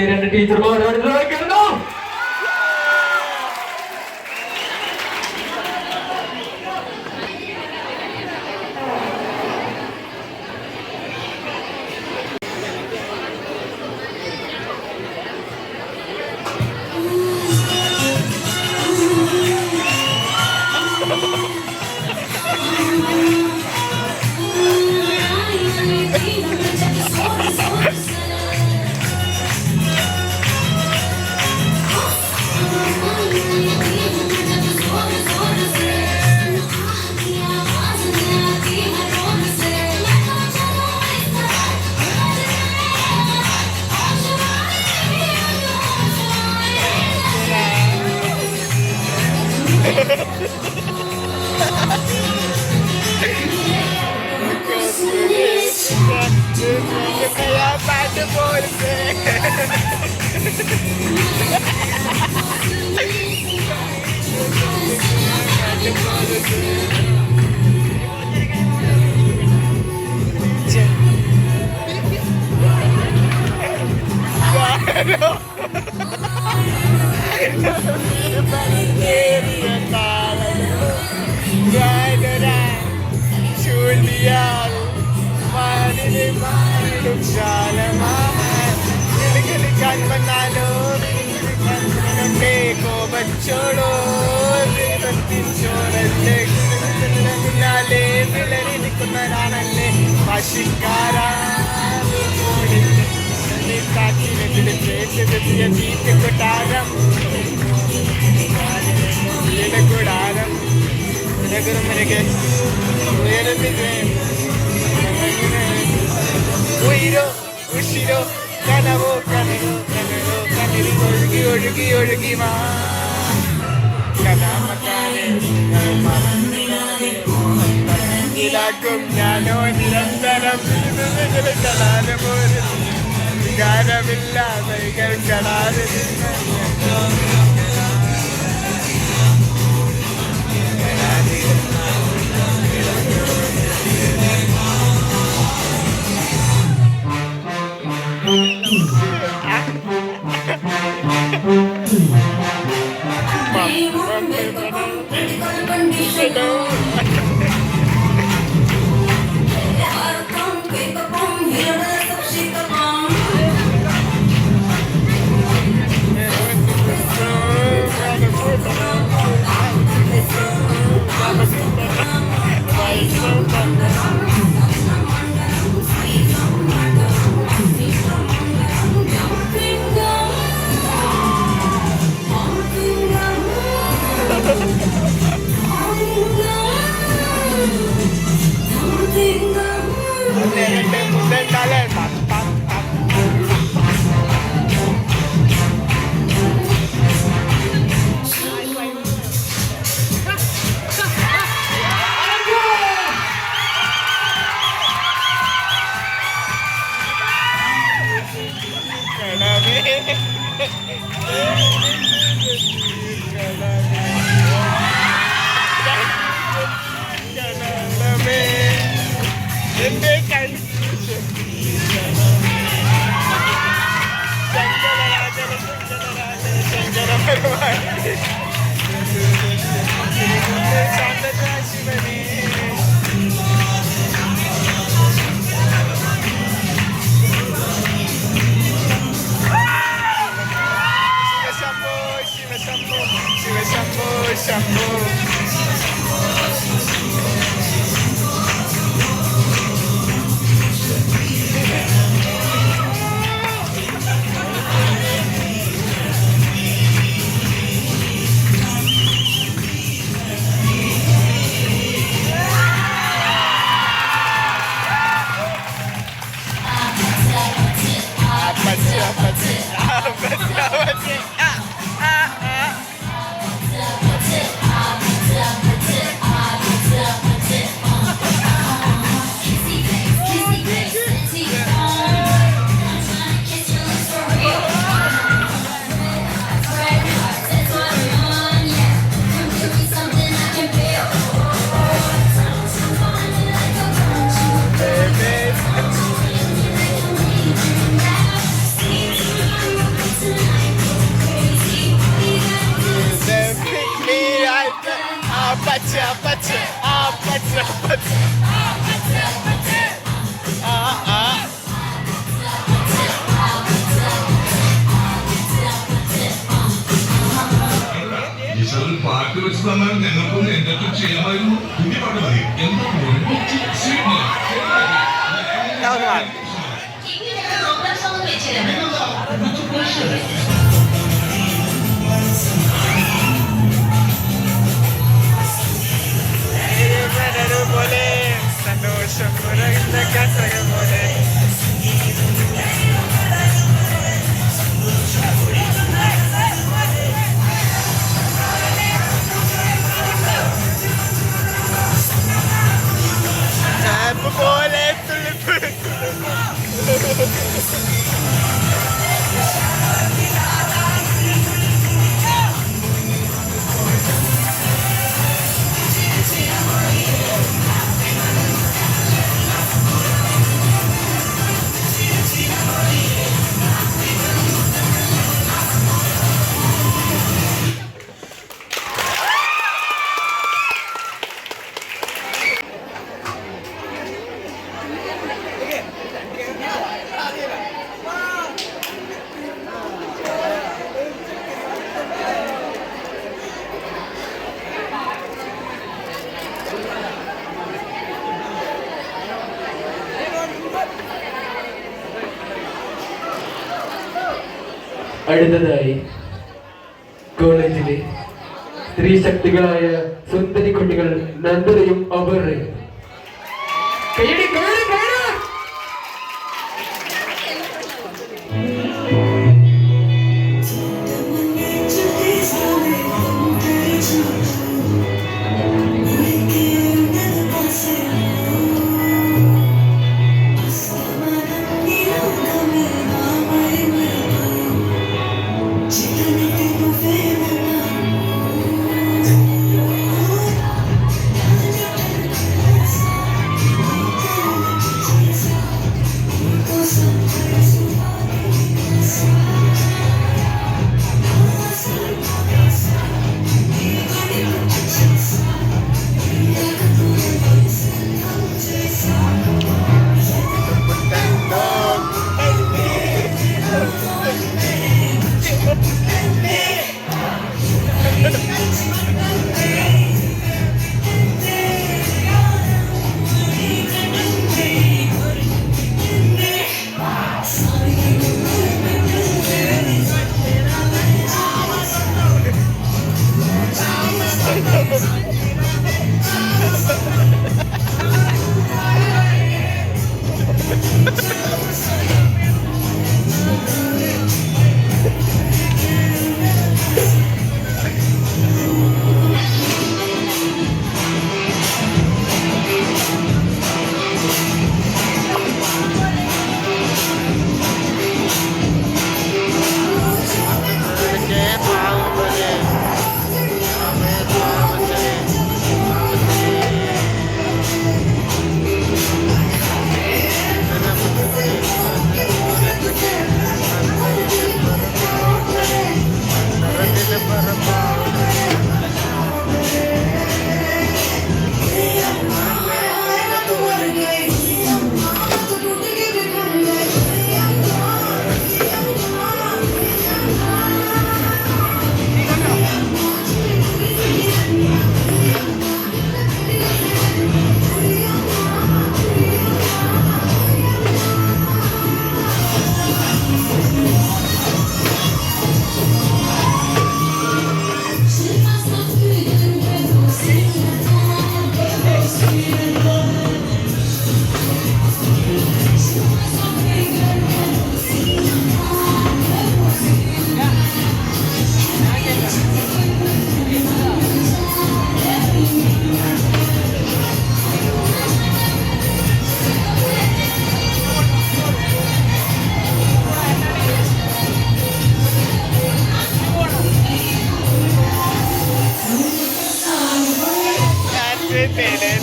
രണ്ട് ടീച്ചർമാരോട് ചോദിക്കുന്നു. പാട്ട് വെച്ച് തന്നാൽ ഞങ്ങൾക്കൊന്ന് എന്തൊക്കെ ചെയ്യാമായിരുന്നു. പുതിയ പാട്ട് മതി. എന്താ സന്തോഷം പോലെ അടുത്തതായി കോളേജിലെ സ്ത്രീ ശക്തികളായ സുന്ദരി കുട്ടികൾ നന്ദനയും അപർണയും. കയ്യടി, കയ്യടി, കയ്യടി. you.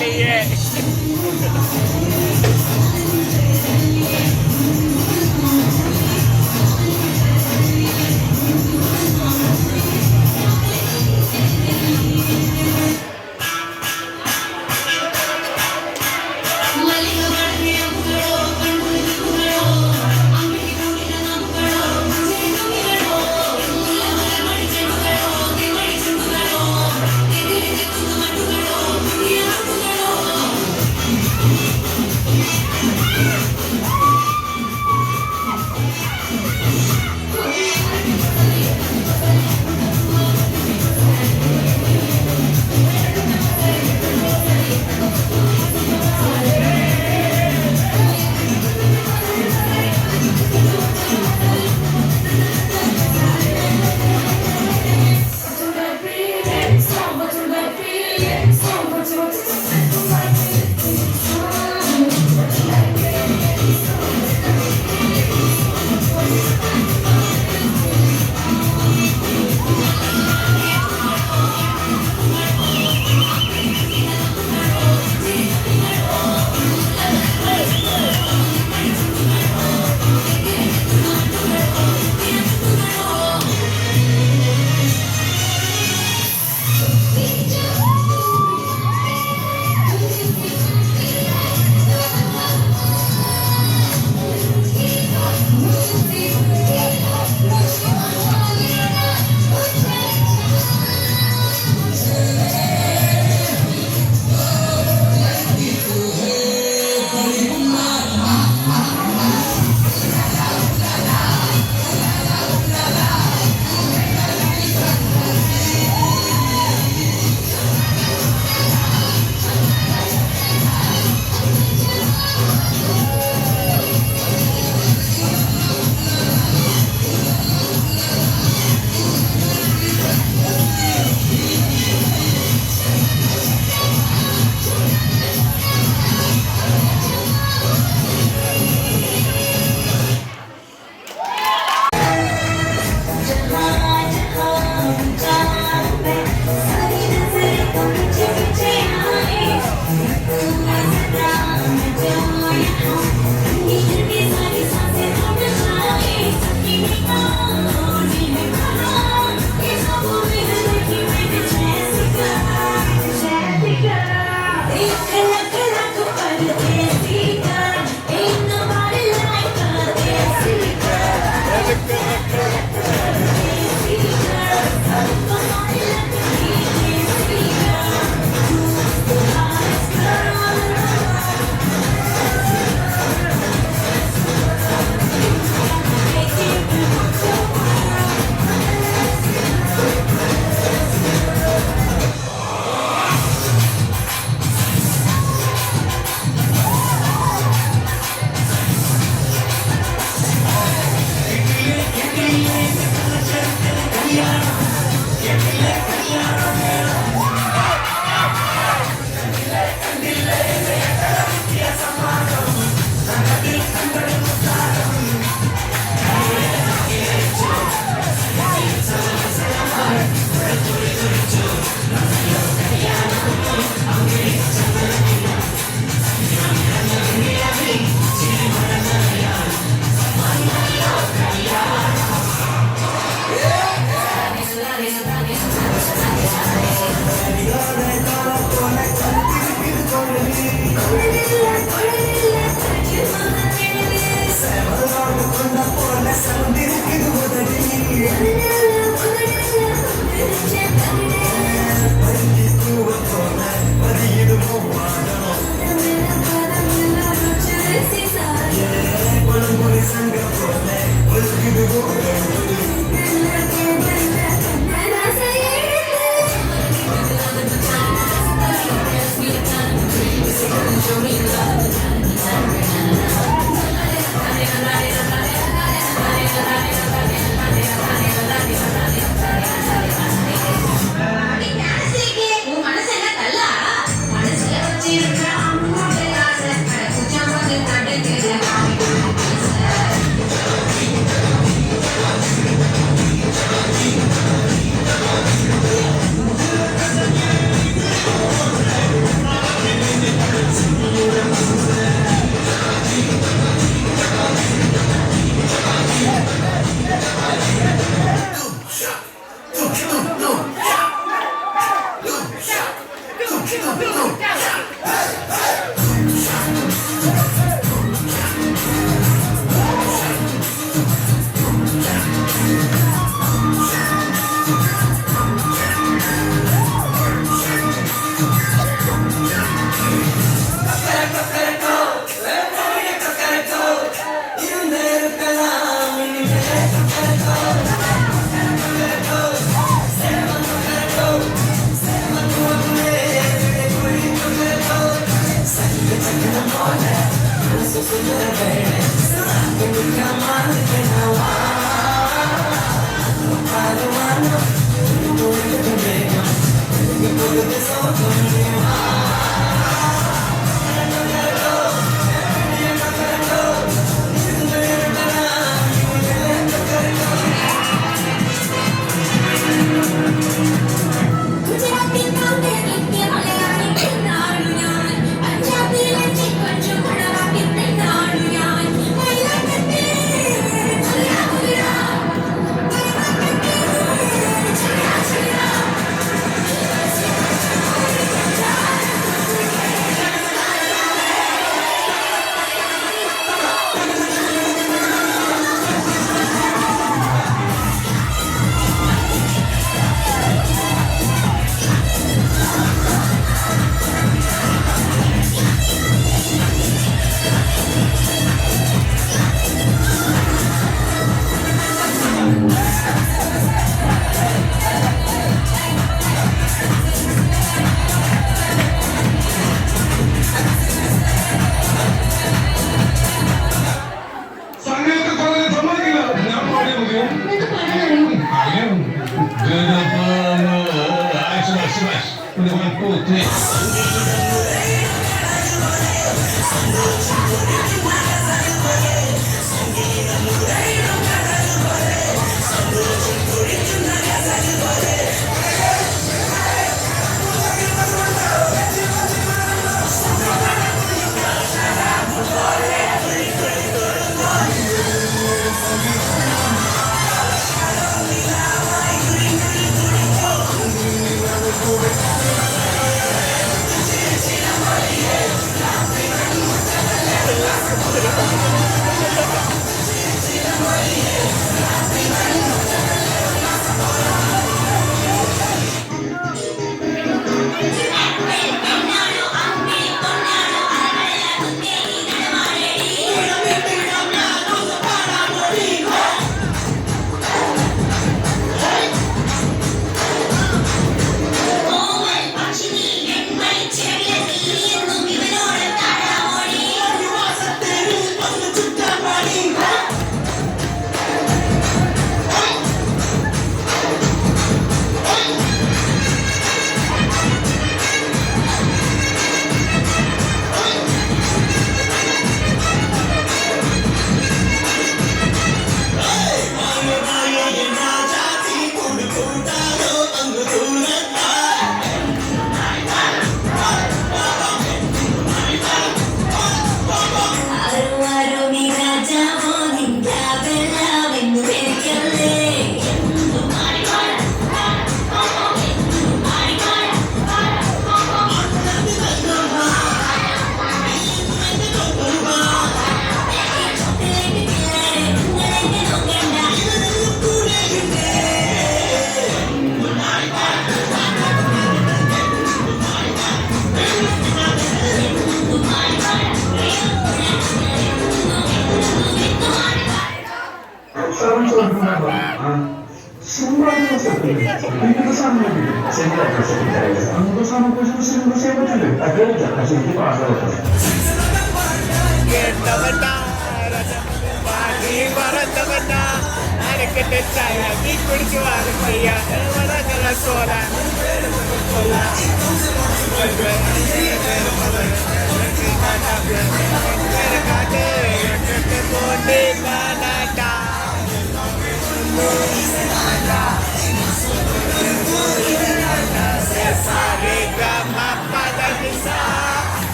लिए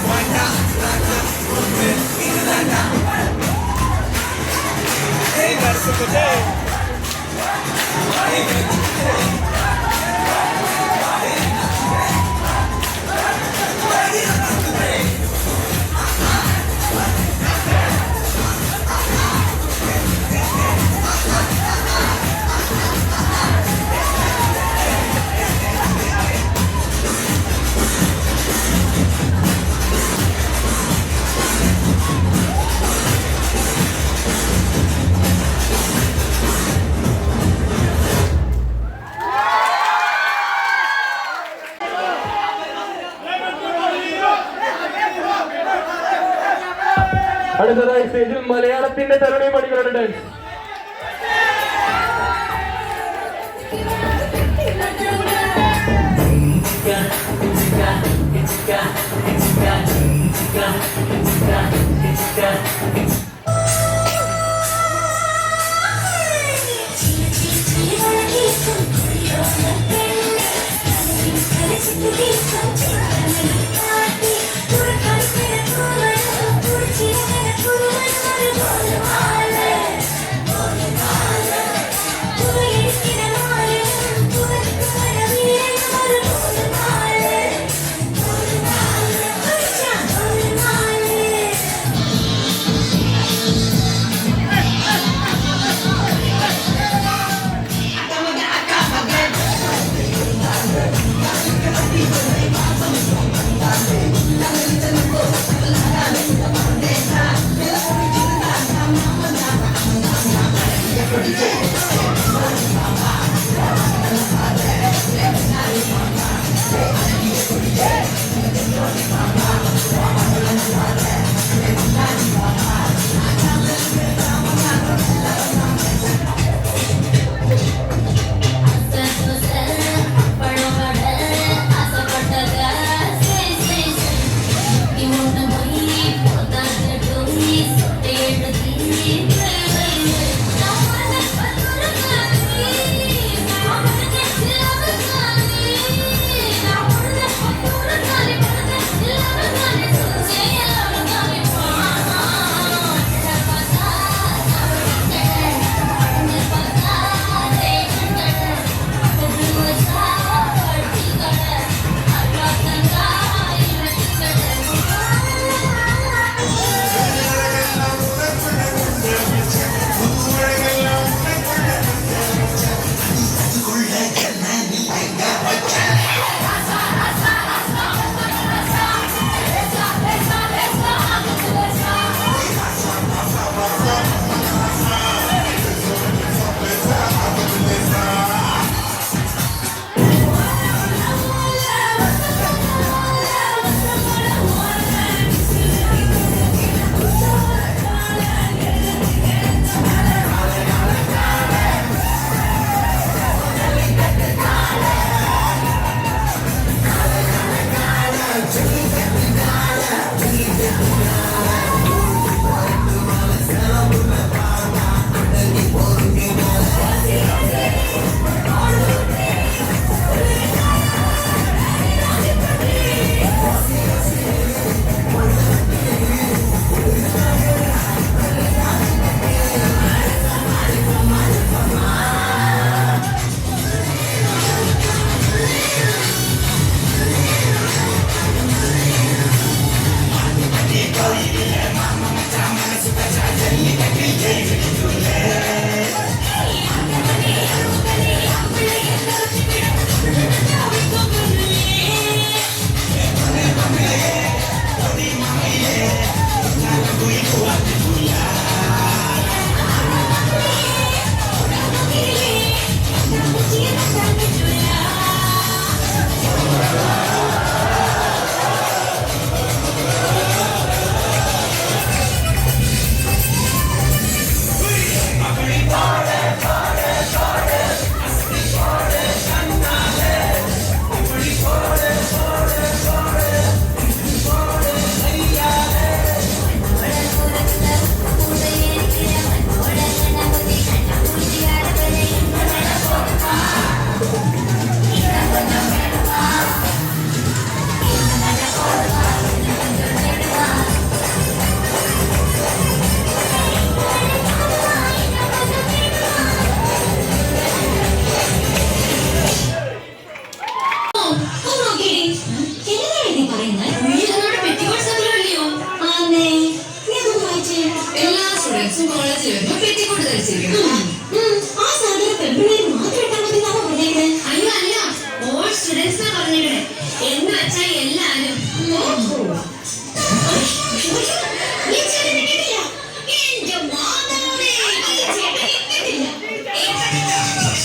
Why not? അടുത്തതായി സ്റ്റേജിൽ മലയാളത്തിന്റെ തരുണി മണികളുടെ ഡാൻസ്.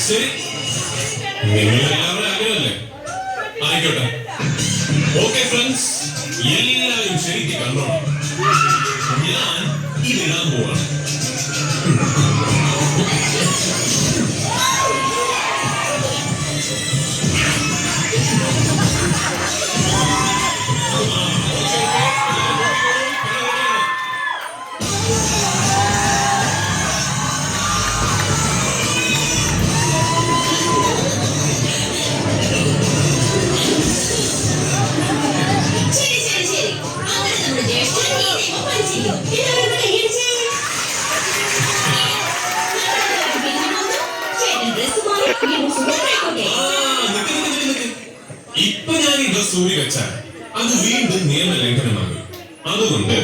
ശരി, നിങ്ങളെല്ലാവരും ആഗ്രഹമല്ലേ? ആയിക്കോട്ടെ. ഓക്കെ ഫ്രണ്ട്സ്, എല്ലാവരും ശരിക്കും കണ്ടോളാം. ഞാൻ തീയിലിടാൻ പോവാണ്. ഇപ്പൊ ഞാൻ ഈ ഡ്രസ് ഊരി വെച്ചാൽ അത് വീണ്ടും നിയമലംഘനമാകും. അതുകൊണ്ട്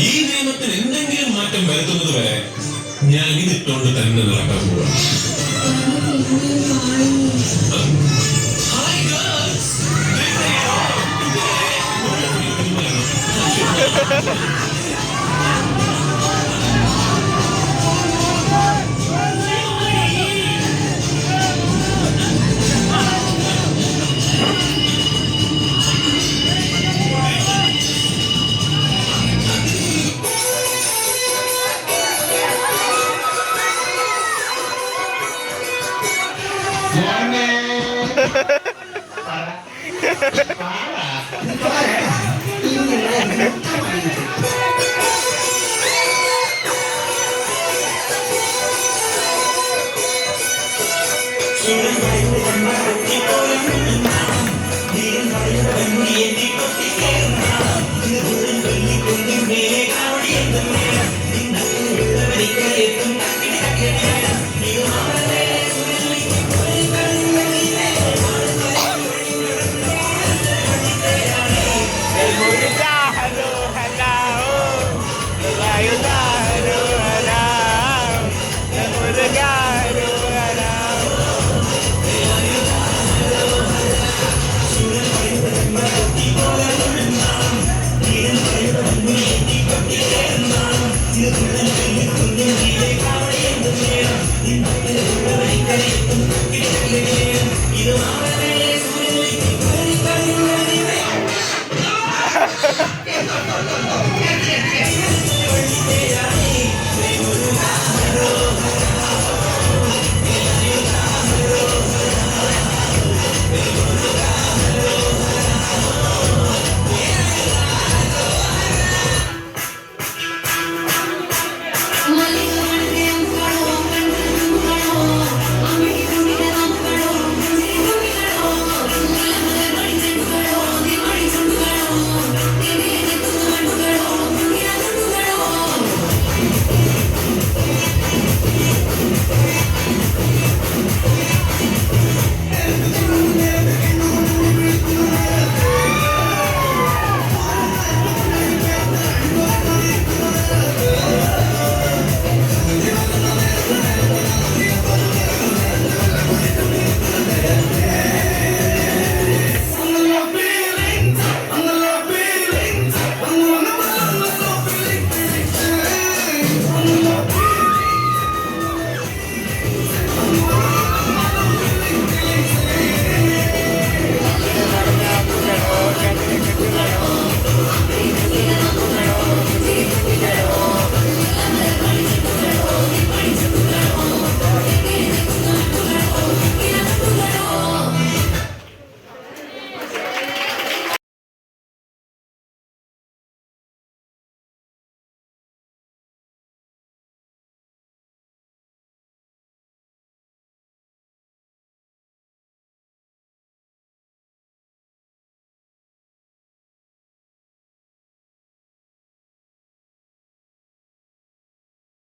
ഈ നിയമത്തിന് എന്തെങ്കിലും മാറ്റം വരുത്തുന്നത് വരെ ഞാൻ ഇതിട്ടുകൊണ്ട് തന്നെ നടക്കാൻ പോവാ.